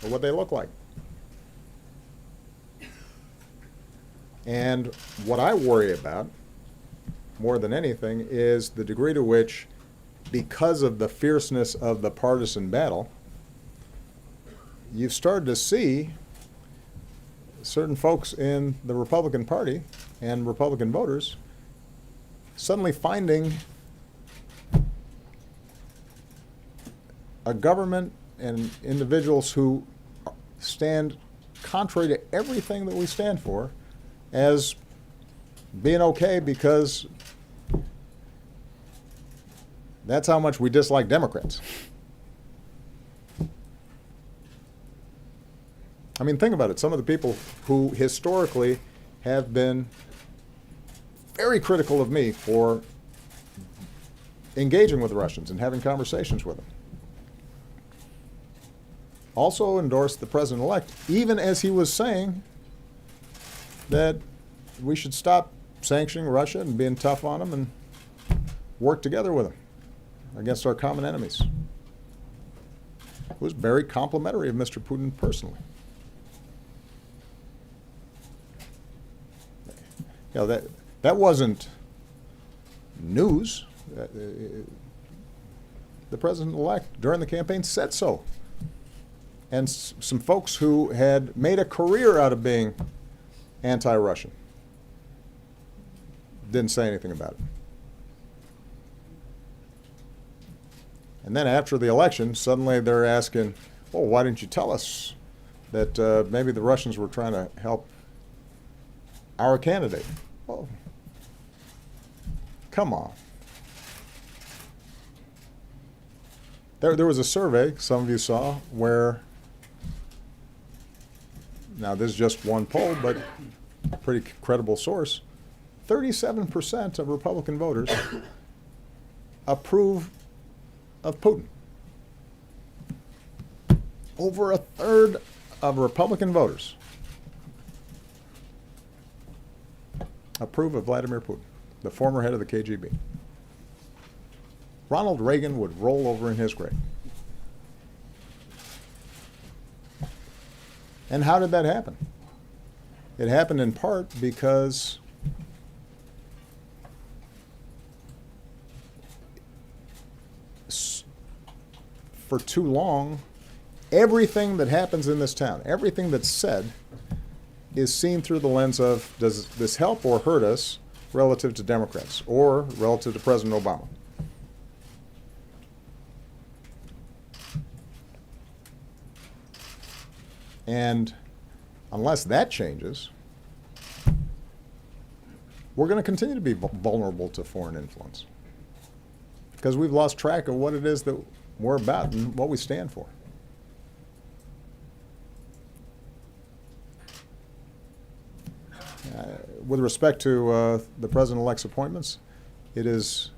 or what they look like. And what I worry about more than anything is the degree to which, because of the fierceness of the partisan battle, you've started to see certain folks in the Republican Party and Republican voters suddenly finding a government and individuals who stand contrary to everything that we stand for as being okay because that's how much we dislike Democrats. I mean, think about it. Some of the people who historically have been very critical of me for engaging with the Russians and having conversations with them also endorsed the president-elect, even as he was saying that we should stop sanctioning Russia and being tough on them and work together with them against our common enemies. It was very complimentary of Mr. Putin personally. You know, that wasn't news. The president-elect during the campaign said so. And some folks who had made a career out of being anti-Russian didn't say anything about it. And then after the election, suddenly they're asking, oh, why didn't you tell us that maybe the Russians were trying to help our candidate? Well, come on. There was a survey, some of you saw, where, now this is just one poll, but a pretty credible source, 37% of Republican voters approve of Putin. Over a third of Republican voters approve of Vladimir Putin, the former head of the KGB. Ronald Reagan would roll over in his grave. And how did that happen? It happened in part because for too long, everything that happens in this town, everything that's said, is seen through the lens of, does this help or hurt us relative to Democrats or relative to President Obama? And unless that changes, we're going to continue to be vulnerable to foreign influence because we've lost track of what it is that we're about and what we stand for. With respect to the President-elect's appointments, it is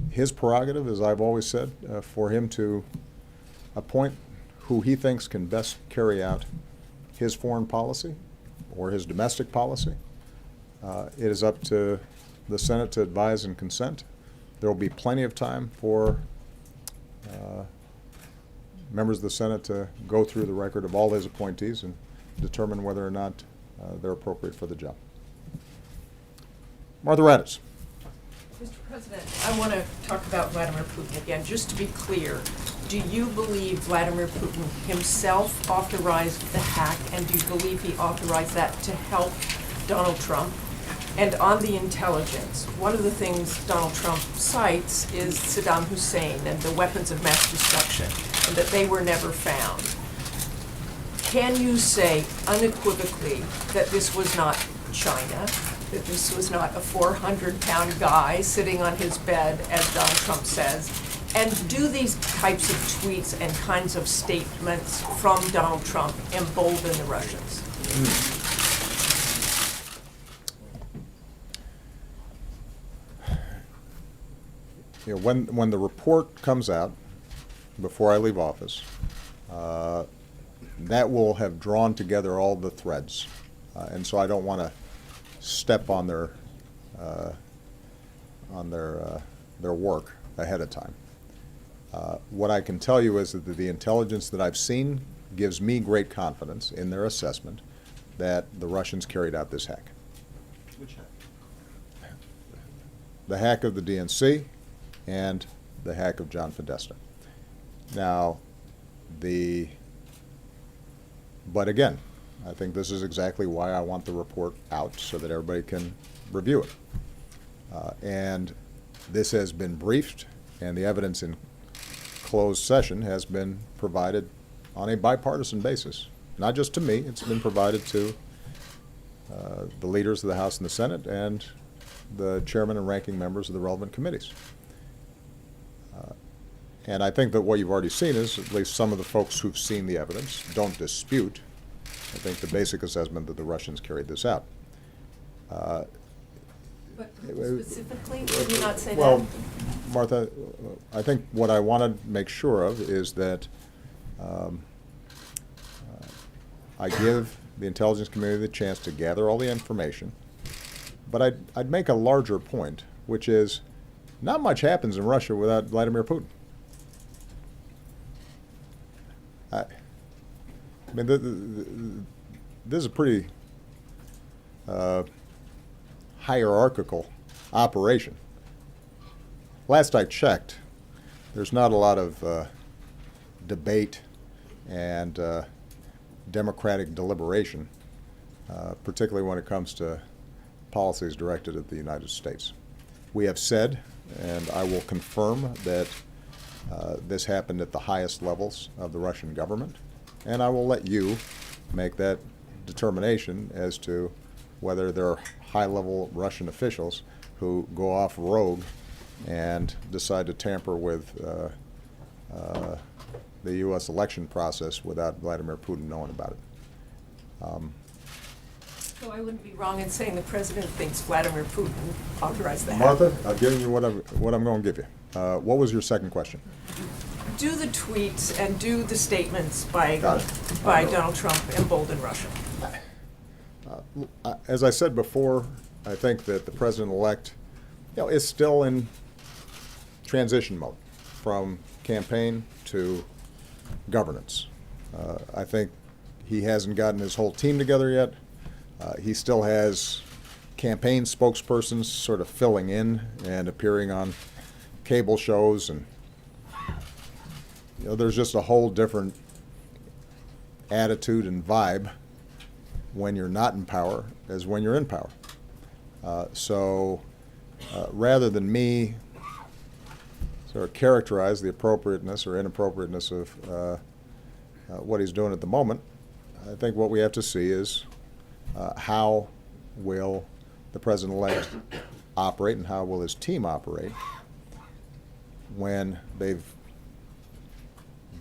his prerogative, as I've always said, for him to appoint who he thinks can best carry out his foreign policy or his domestic policy. It is up to the Senate to advise and consent. There will be plenty of time for members of the Senate to go through the record of all his appointees and determine whether or not they're appropriate for the job. Martha Raddatz. Mr. President, I want to talk about Vladimir Putin again. Just to be clear, do you believe Vladimir Putin himself authorized the hack, and do you believe he authorized that to help Donald Trump? And on the intelligence, one of the things Donald Trump cites is Saddam Hussein and the weapons of mass destruction, and that they were never found. Can you say unequivocally that this was not China, that this was not a 400-pound guy sitting on his bed, as Donald Trump says? And do these types of tweets and kinds of statements from Donald Trump embolden the Russians? You know, when the report comes out before I leave office, that will have drawn together all the threads, and so I don't want to step on their work ahead of time. What I can tell you is that the intelligence that I've seen gives me great confidence in their assessment that the Russians carried out this hack. Which hack? The hack of the DNC and the hack of John Podesta. Now, but again, I think this is exactly why I want the report out, so that everybody can review it. And this has been briefed, and the evidence in closed session has been provided on a bipartisan basis. Not just to me, it's been provided to the leaders of the House and the Senate and the chairman and ranking members of the relevant committees. And I think that what you've already seen is at least some of the folks who've seen the evidence don't dispute, I think, the basic assessment that the Russians carried this out. But specifically, did you not say Well, that? Martha, I think what I want to make sure of is that I give the intelligence community the chance to gather all the information, but I'd make a larger point, which is not much happens in Russia without Vladimir Putin. I mean, this is a pretty hierarchical operation. Last I checked, there's not a lot of debate and democratic deliberation, particularly when it comes to policies directed at the United States. We have said, and I will confirm, that this happened at the highest levels of the Russian government, and I will let you make that determination as to whether there are high-level Russian officials who go off rogue and decide to tamper with the U.S. election process without Vladimir Putin knowing about it. So I wouldn't be wrong in saying the president thinks Vladimir Putin authorized the hack. Martha, I've given you what I'm going to give you. What was your second question? Do the tweets and do the statements by Got it. Donald Trump embolden Russia? As I said before, I think that the president-elect, is still in transition mode from campaign to governance. I think he hasn't gotten his whole team together yet. He still has campaign spokespersons sort of filling in and appearing on cable shows, and there's just a whole different attitude and vibe when you're not in power as when you're in power. So rather than me sort of characterize the appropriateness or inappropriateness of what he's doing at the moment, I think what we have to see is how will the president-elect operate and how will his team operate when they've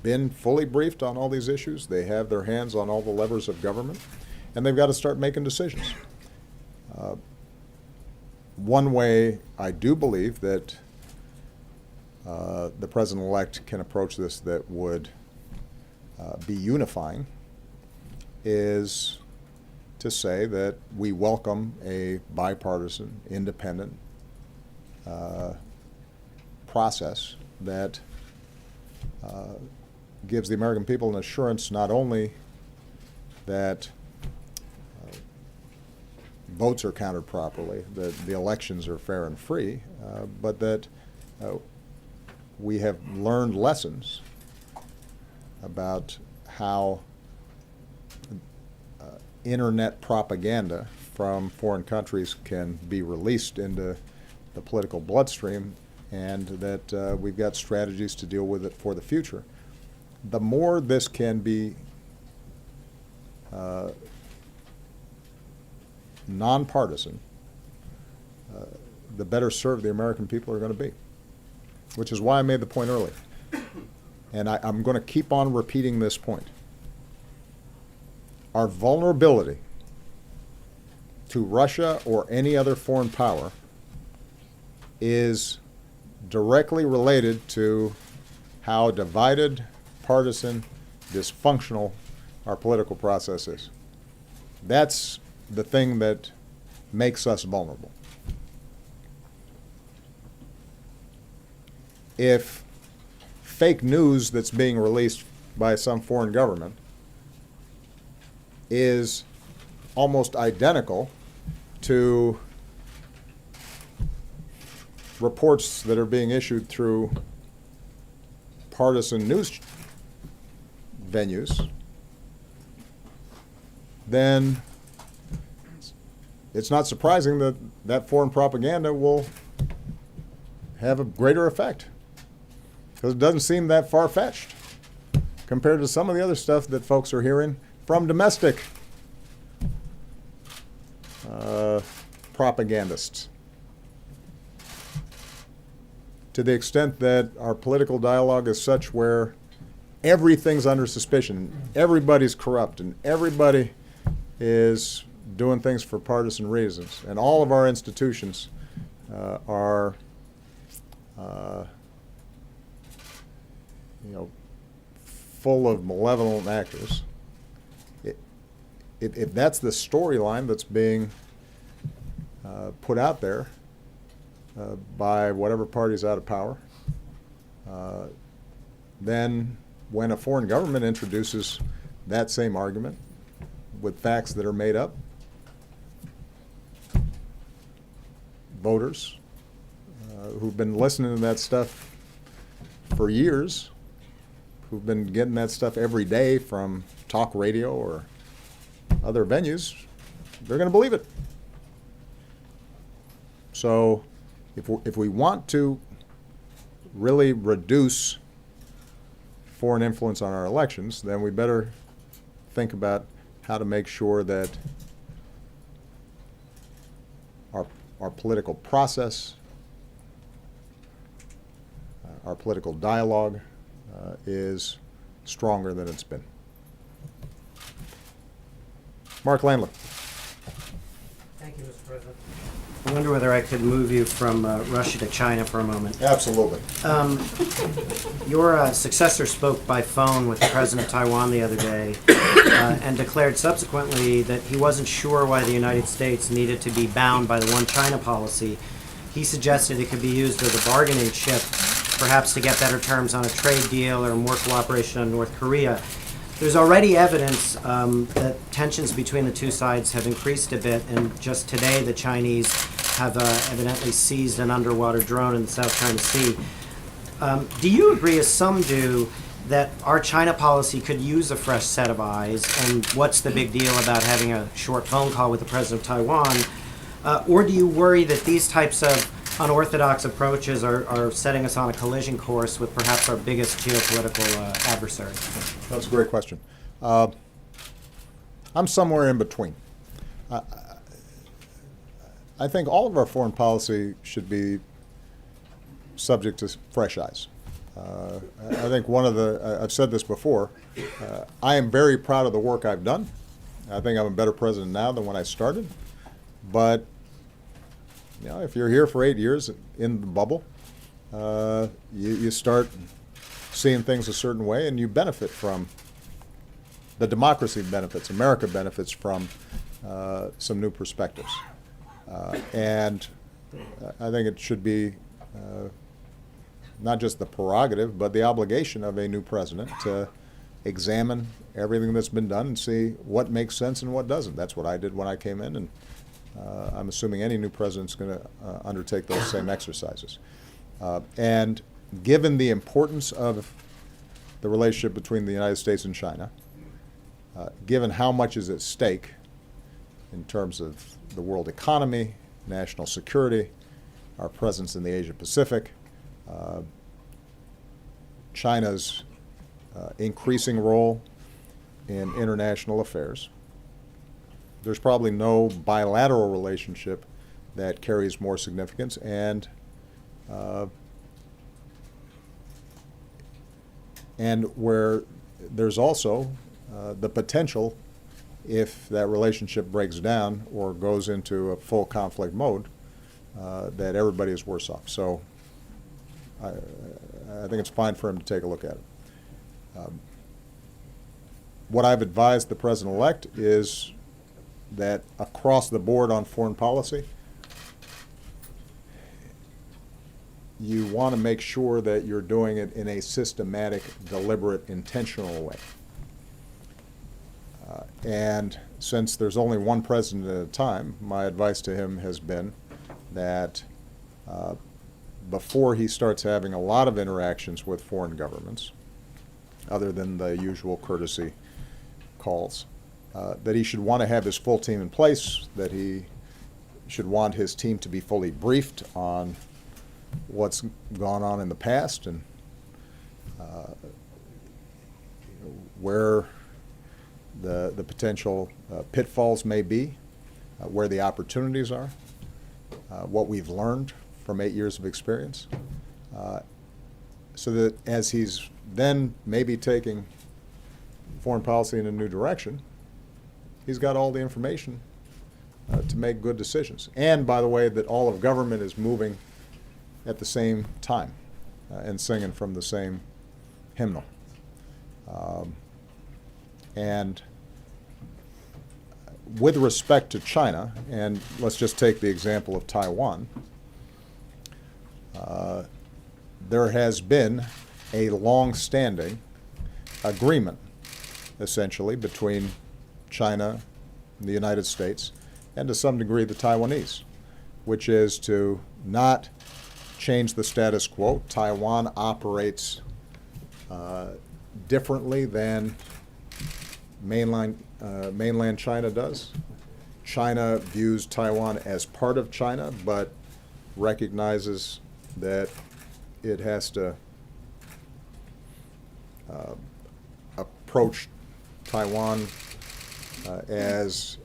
been fully briefed on all these issues, they have their hands on all the levers of government, and they've got to start making decisions. One way I do believe that the president-elect can approach this that would be unifying is to say that we welcome a bipartisan, independent process that gives the American people an assurance not only that votes are counted properly, that the elections are fair and free, but that we have learned lessons about how internet propaganda from foreign countries can be released into the political bloodstream, and that we've got strategies to deal with it for the future. The more this can be nonpartisan, the better served the American people are going to be, which is why I made the point earlier. And I'm going to keep on repeating this point. Our vulnerability to Russia or any other foreign power is directly related to how divided, partisan, dysfunctional our political process is. That's the thing that makes us vulnerable. If fake news that's being released by some foreign government is almost identical to reports that are being issued through partisan news venues, then it's not surprising that that foreign propaganda will have a greater effect, because it doesn't seem that far-fetched compared to some of the other stuff that folks are hearing from domestic propagandists. To the extent that our political dialogue is such where everything's under suspicion, everybody's corrupt, and everybody is doing things for partisan reasons, and all of our institutions are full of malevolent actors. If that's the storyline that's being put out there by whatever party's out of power, then when a foreign government introduces that same argument with facts that are made up, voters who've been listening to that stuff for years, who've been getting that stuff every day from talk radio or other venues, they're going to believe it. So if we want to really reduce foreign influence on our elections, then we better think about how to make sure that our political process, our political dialogue is stronger than it's been. Mark Landler. Thank you, Mr. President. I wonder whether I could move you from Russia to China for a moment. Absolutely. Your successor spoke by phone with the president of Taiwan the other day and declared subsequently that he wasn't sure why the United States needed to be bound by the One China policy. He suggested it could be used as a bargaining chip, perhaps to get better terms on a trade deal or more cooperation on North Korea. There's already evidence that tensions between the two sides have increased a bit, and just today the Chinese have evidently seized an underwater drone in the South China Sea. Do you agree, as some do, that our China policy could use a fresh set of eyes, and what's the big deal about having a short phone call with the president of Taiwan? Or do you worry that these types of unorthodox approaches are setting us on a collision course with perhaps our biggest geopolitical adversary? That's a great question. I'm somewhere in between. I think all of our foreign policy should be subject to fresh eyes. I think I've said this before, I am very proud of the work I've done. I think I'm a better president now than when I started. But, you know, if you're here for 8 years in the bubble, you start seeing things a certain way, and you benefit from the democracy benefits. America benefits from some new perspectives. And I think it should be not just the prerogative, but the obligation of a new president to examine everything that's been done and see what makes sense and what doesn't. That's what I did when I came in, and I'm assuming any new president's going to undertake those same exercises. And given the importance of the relationship between the United States and China, given how much is at stake in terms of the world economy, national security, our presence in the Asia Pacific, China's increasing role in international affairs, there's probably no bilateral relationship that carries more significance, and where there's also the potential, if that relationship breaks down or goes into a full conflict mode, that everybody is worse off. So I think it's fine for him to take a look at it. What I've advised the president-elect is that across the board on foreign policy, you want to make sure that you're doing it in a systematic, deliberate, intentional way. And since there's only one president at a time, my advice to him has been that before he starts having a lot of interactions with foreign governments, other than the usual courtesy calls, that he should want to have his full team in place, that he should want his team to be fully briefed on what's gone on in the past and where the potential pitfalls may be, where the opportunities are, what we've learned from 8 years of experience, so that as he's then maybe taking foreign policy in a new direction, he's got all the information to make good decisions. And, by the way, that all of government is moving at the same time and singing from the same hymnal. And with respect to China, and let's just take the example of Taiwan, there has been a long-standing agreement, essentially, between China and the United States, and to some degree the Taiwanese, which is to not change the status quo. Taiwan operates differently than mainland China does. China views Taiwan as part of China, but recognizes that it has to approach Taiwan as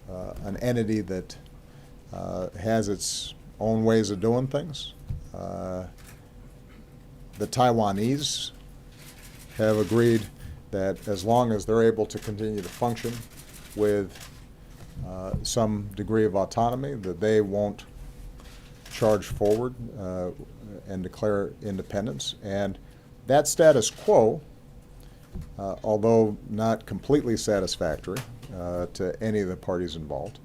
an entity that has its own ways of doing things. The Taiwanese have agreed that as long as they're able to continue to function with some degree of autonomy, that they won't charge forward and declare independence. And that status quo, although not completely satisfactory to any of the parties involved,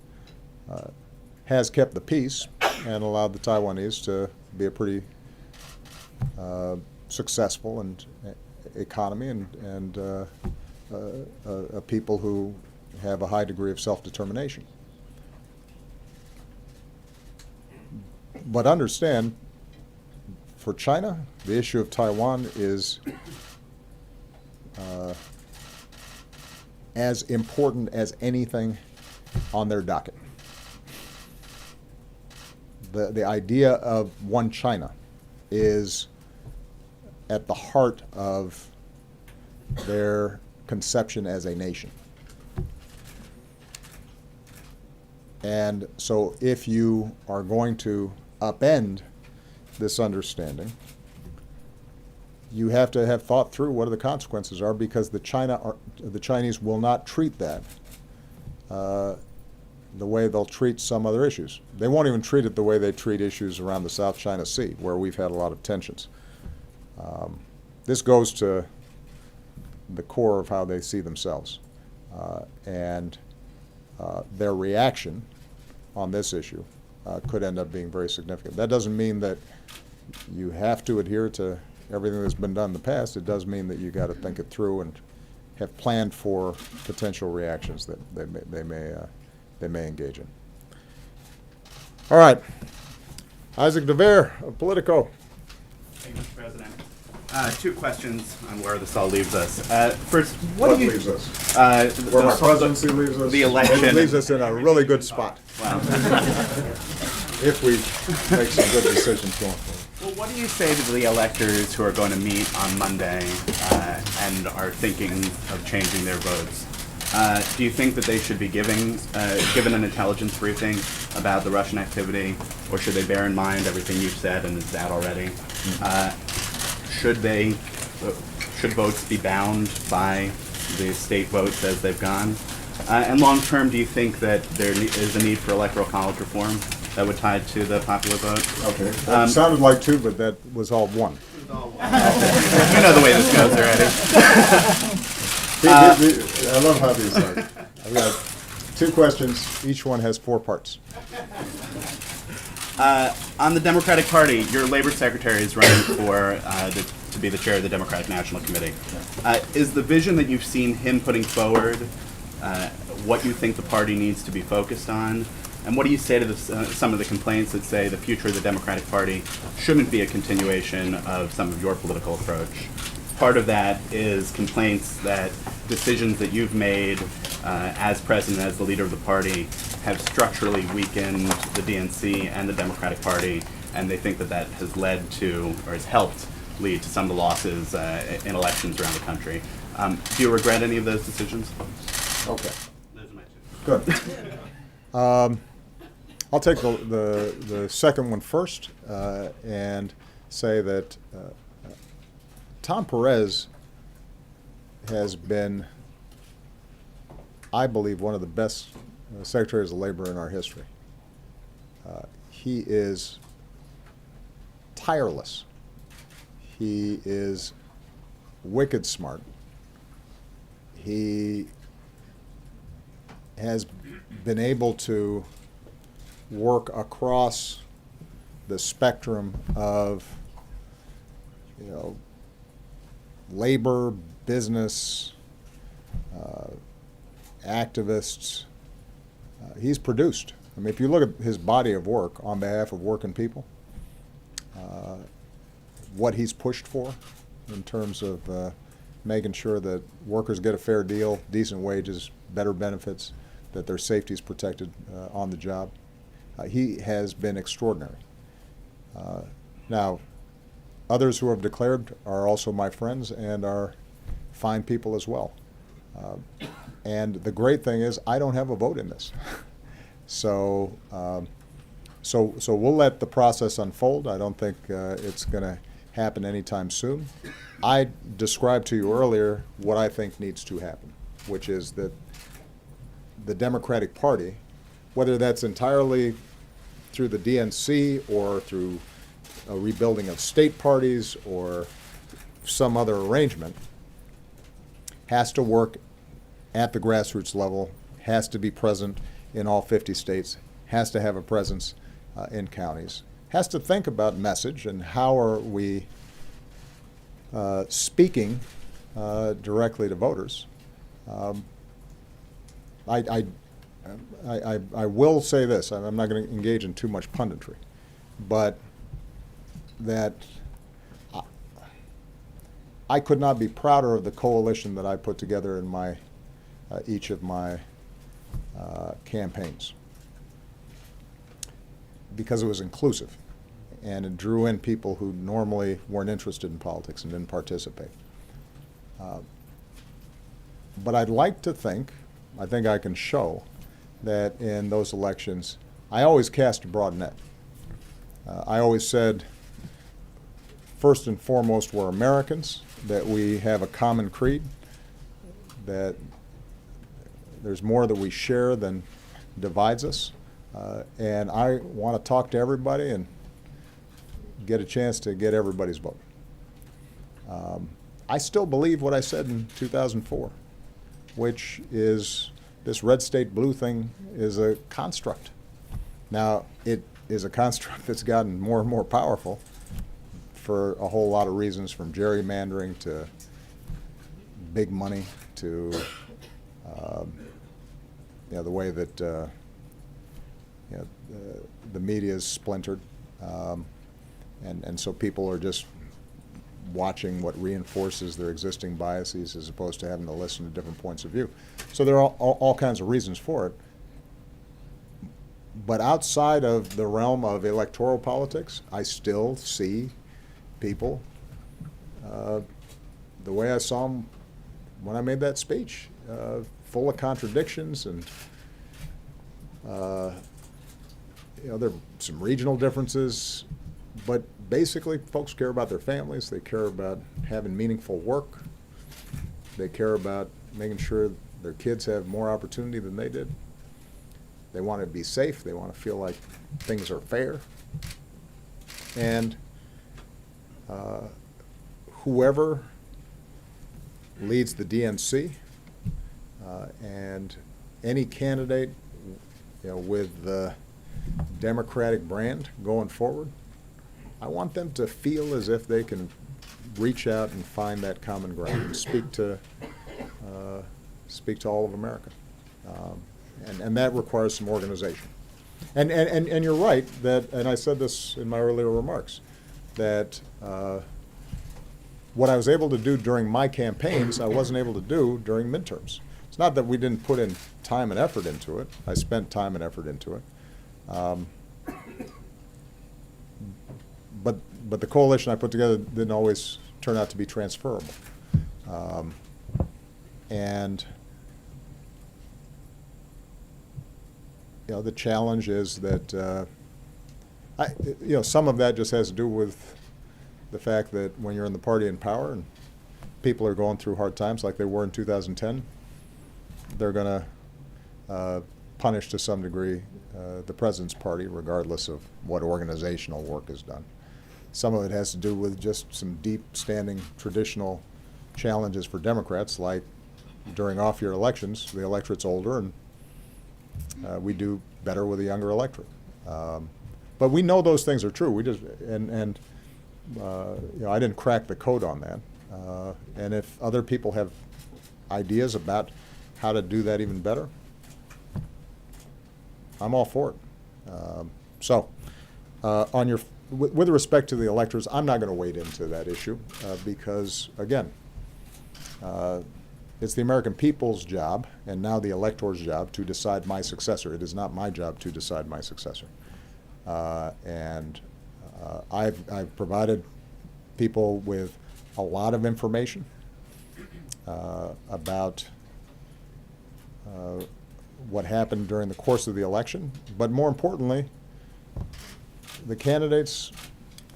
has kept the peace and allowed the Taiwanese to be a pretty successful and economy and a people who have a high degree of self-determination. But understand, for China, the issue of Taiwan is as important as anything on their docket. The idea of one China is at the heart of their conception as a nation. And so if you are going to upend this understanding, you have to have thought through what the consequences are, because the Chinese will not treat that the way they'll treat some other issues. They won't even treat it the way they treat issues around the South China Sea, where we've had a lot of tensions. This goes to the core of how they see themselves. And their reaction on this issue could end up being very significant. That doesn't mean that you have to adhere to everything that's been done in the past. It does mean that you got to think it through and have planned for potential reactions that they may engage in. All right, Isaac DeVere of Politico. Thank you, Mr. President. Two questions on where this all leaves us. First, What leaves us? Where my presidency leaves us? The election. It leaves us in a really good spot. Wow. If we make some good decisions going forward. Well, what do you say to the electors who are going to meet on Monday and are thinking of changing their votes? Do you think that they should be given an intelligence briefing about the Russian activity, or should they bear in mind everything you've said and is out already? Should votes be bound by the state votes as they've gone? And long term, do you think that there is a need for electoral college reform that would tie to the popular vote? Okay. That sounded like two, but that was all one. You know the way this goes already. I love how these are. I've got two questions. Each one has 4 parts. On the Democratic Party, your labor secretary is running for to be the chair of the Democratic National Committee. Is the vision that you've seen him putting forward what you think the party needs to be focused on? And what do you say to some of the complaints that say the future of the Democratic Party shouldn't be a continuation of some of your political approach? Part of that is complaints that decisions that you've made as president, as the leader of the party, have structurally weakened the DNC and the Democratic Party, and they think that that has led to, or has helped lead to some of the losses in elections around the country. Do you regret any of those decisions? Okay. Those are my two. Good. I'll take the second one first and say that Tom Perez has been, I believe, one of the best secretaries of labor in our history. He is tireless. He is wicked smart. He has been able to work across the spectrum of, labor, business, activists. He's produced. I mean, if you look at his body of work on behalf of working people, what he's pushed for in terms of making sure that workers get a fair deal, decent wages, better benefits, that their safety is protected on the job. He has been extraordinary. Now, others who have declared are also my friends and are fine people as well. And the great thing is, I don't have a vote in this. So we'll let the process unfold. I don't think it's going to happen anytime soon. I described to you earlier what I think needs to happen, which is that the Democratic Party, whether that's entirely through the DNC or through a rebuilding of state parties or some other arrangement, has to work at the grassroots level, has to be present in all 50 states, has to have a presence in counties, has to think about message and how are we speaking directly to voters, I will say this, I'm not going to engage in too much punditry, but that I could not be prouder of the coalition that I put together in my, each of my campaigns, because it was inclusive and it drew in people who normally weren't interested in politics and didn't participate. But I'd like to think, I think I can show, that in those elections, I always cast a broad net. I always said, first and foremost, we're Americans, that we have a common creed, that there's more that we share than divides us, and I want to talk to everybody and get a chance to get everybody's vote. I still believe what I said in 2004, which is this red state blue thing is a construct. Now, it is a construct that's gotten more and more powerful for a whole lot of reasons, from gerrymandering to big money to the way that the media is splintered, and so people are just watching what reinforces their existing biases as opposed to having to listen to different points of view. So there are all kinds of reasons for it. But outside of the realm of electoral politics, I still see people the way I saw them when I made that speech, full of contradictions, and there are some regional differences, but basically folks care about their families, they care about having meaningful work, they care about making sure their kids have more opportunity than they did. They want to be safe, they want to feel like things are fair. And whoever leads the DNC and any candidate with the Democratic brand going forward, I want them to feel as if they can reach out and find that common ground and speak to all of America. And that requires some organization. And you're right that, and I said this in my earlier remarks, that what I was able to do during my campaigns, I wasn't able to do during midterms. It's not that we didn't put in time and effort into it. I spent time and effort into it. But the coalition I put together didn't always turn out to be transferable. And the challenge is that some of that just has to do with the fact that when you're in the party in power and people are going through hard times like they were in 2010, they're going to punish to some degree the president's party, regardless of what organizational work is done. Some of it has to do with just some deep-standing traditional challenges for Democrats, like during off-year elections, the electorate's older and we do better with a younger electorate. But we know those things are true. We just I didn't crack the code on that. And if other people have ideas about how to do that even better, I'm all for it. With respect to the electors, I'm not going to wade into that issue because, again, it's the American people's job, and now the elector's job, to decide my successor. It is not my job to decide my successor. I've provided people with a lot of information about what happened during the course of the election, but more importantly, the candidates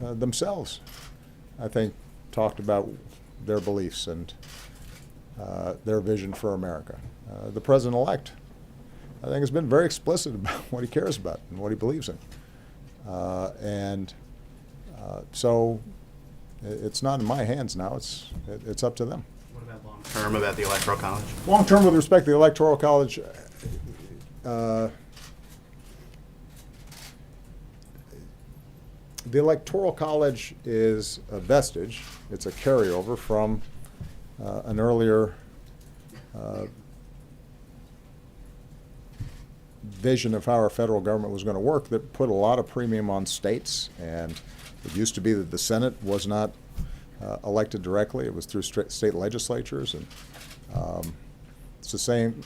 themselves, I think, talked about their beliefs and their vision for America. The president-elect, I think, has been very explicit about what he cares about and what he believes in. So it's not in my hands now. It's up to them. What about long-term, about the Electoral College? Long-term, with respect to the Electoral College, the Electoral College is a vestige. It's a carryover from an earlier vision of how our federal government was going to work that put a lot of premium on states. And it used to be that the Senate was not elected directly. It was through state legislatures. And it's the same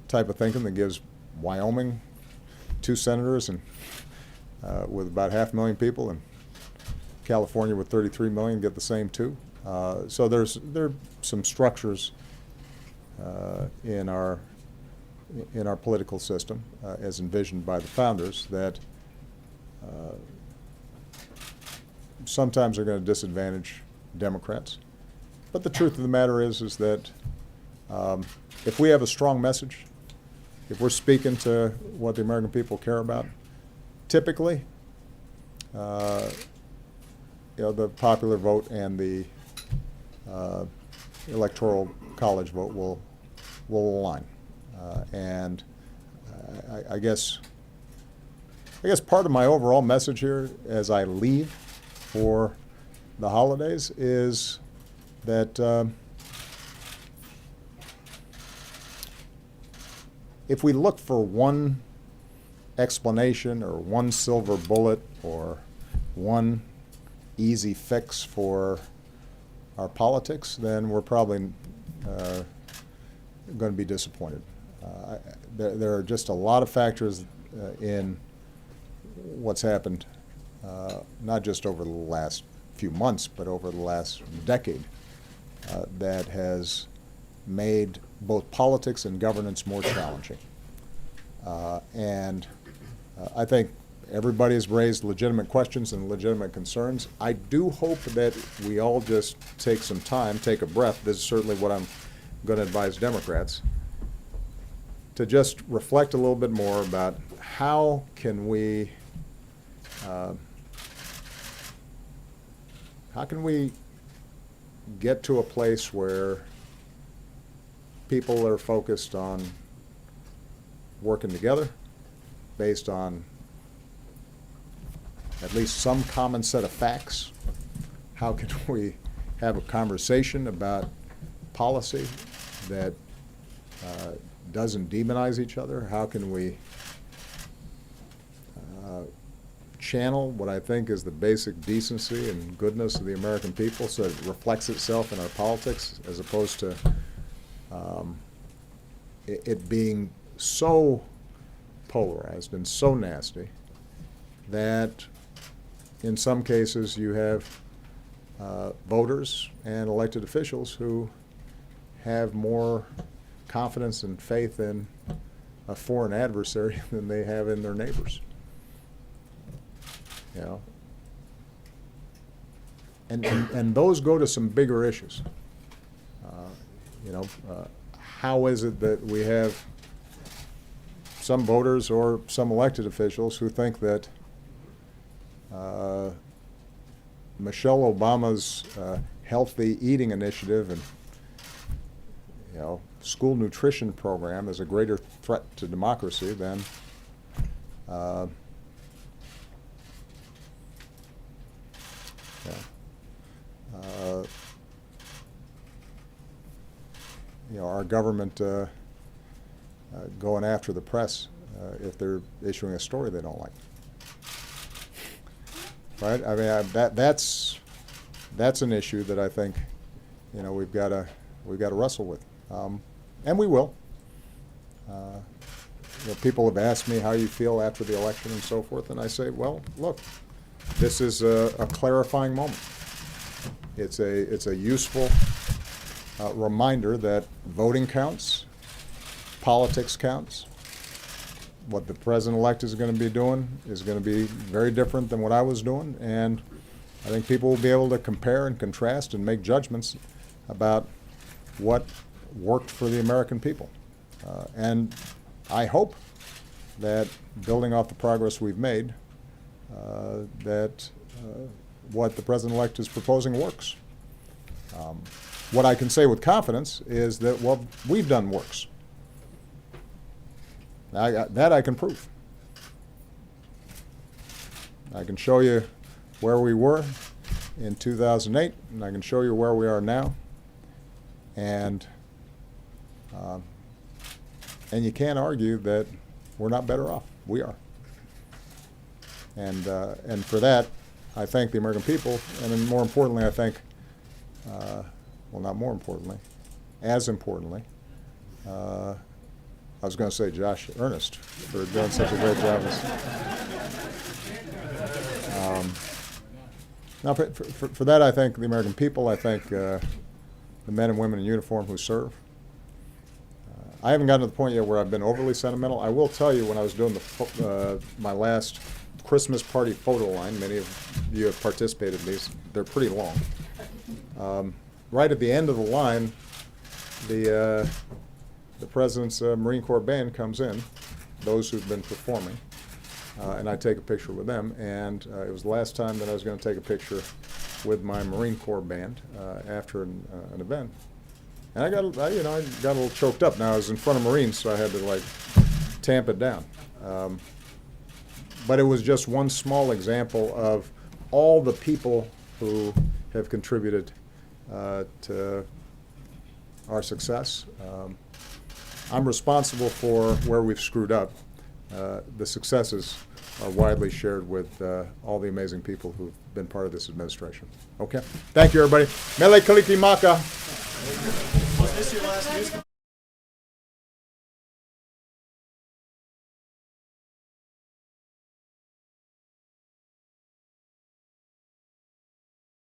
type of thinking that gives Wyoming 2 senators and with about 500,000 people, and California with 33 million get the same 2. So there are some structures in our political system, as envisioned by the founders, that sometimes are going to disadvantage Democrats. But the truth of the matter is that if we have a strong message, if we're speaking to what the American people care about, typically, the popular vote and the electoral college vote will align. And I guess part of my overall message here as I leave for the holidays is that if we look for one explanation or one silver bullet or one easy fix for our politics, then we're probably going to be disappointed. There are just a lot of factors in what's happened, not just over the last few months, but over the last decade, that has made both politics and governance more challenging. And I think everybody has raised legitimate questions and legitimate concerns. I do hope that we all just take some time, take a breath. This is certainly what I'm going to advise Democrats, to just reflect a little bit more about how can we get to a place where people are focused on working together based on at least some common set of facts. How can we have a conversation about policy that doesn't demonize each other? How can we channel what I think is the basic decency and goodness of the American people so that it reflects itself in our politics, as opposed to it being so polarized and so nasty that in some cases you have voters and elected officials who have more confidence and faith in a foreign adversary than they have in their neighbors. You know? And those go to some bigger issues. How is it that we have some voters or some elected officials who think that Michelle Obama's healthy eating initiative and school nutrition program is a greater threat to democracy than our government going after the press if they're issuing a story they don't like. Right? I mean, that's an issue that I think we've got to wrestle with, and we will. People have asked me how you feel after the election and so forth, and I say, well, look, this is a clarifying moment. It's a useful reminder that voting counts, politics counts. What the president-elect is going to be doing is going to be very different than what I was doing, and I think people will be able to compare and contrast and make judgments about what worked for the American people. And I hope that, building off the progress we've made, that what the president-elect is proposing works. What I can say with confidence is that what we've done works. That I can prove. I can show you where we were in 2008, and I can show you where we are now. And you can't argue that we're not better off. We are. And for that, I thank the American people, and then more importantly, I thank, well, not more importantly, as importantly, I was going to say Josh Earnest for doing such a great job. Now, for that, I thank the American people. I thank the men and women in uniform who serve. I haven't gotten to the point yet where I've been overly sentimental. I will tell you, when I was doing my last Christmas party photo line, many of you have participated in these. They're pretty long. Right at the end of the line, the President's Marine Corps Band comes in, those who've been performing, and I take a picture with them. And it was the last time that I was going to take a picture with my Marine Corps Band after an event. And I got a little choked up. Now I was in front of Marines, so I had to tamp it down. But it was just one small example of all the people who have contributed to our success. I'm responsible for where we've screwed up. The successes are widely shared with all the amazing people who've been part of this administration. Okay? Thank you, everybody. Mele Kalikimaka. Was this your last news?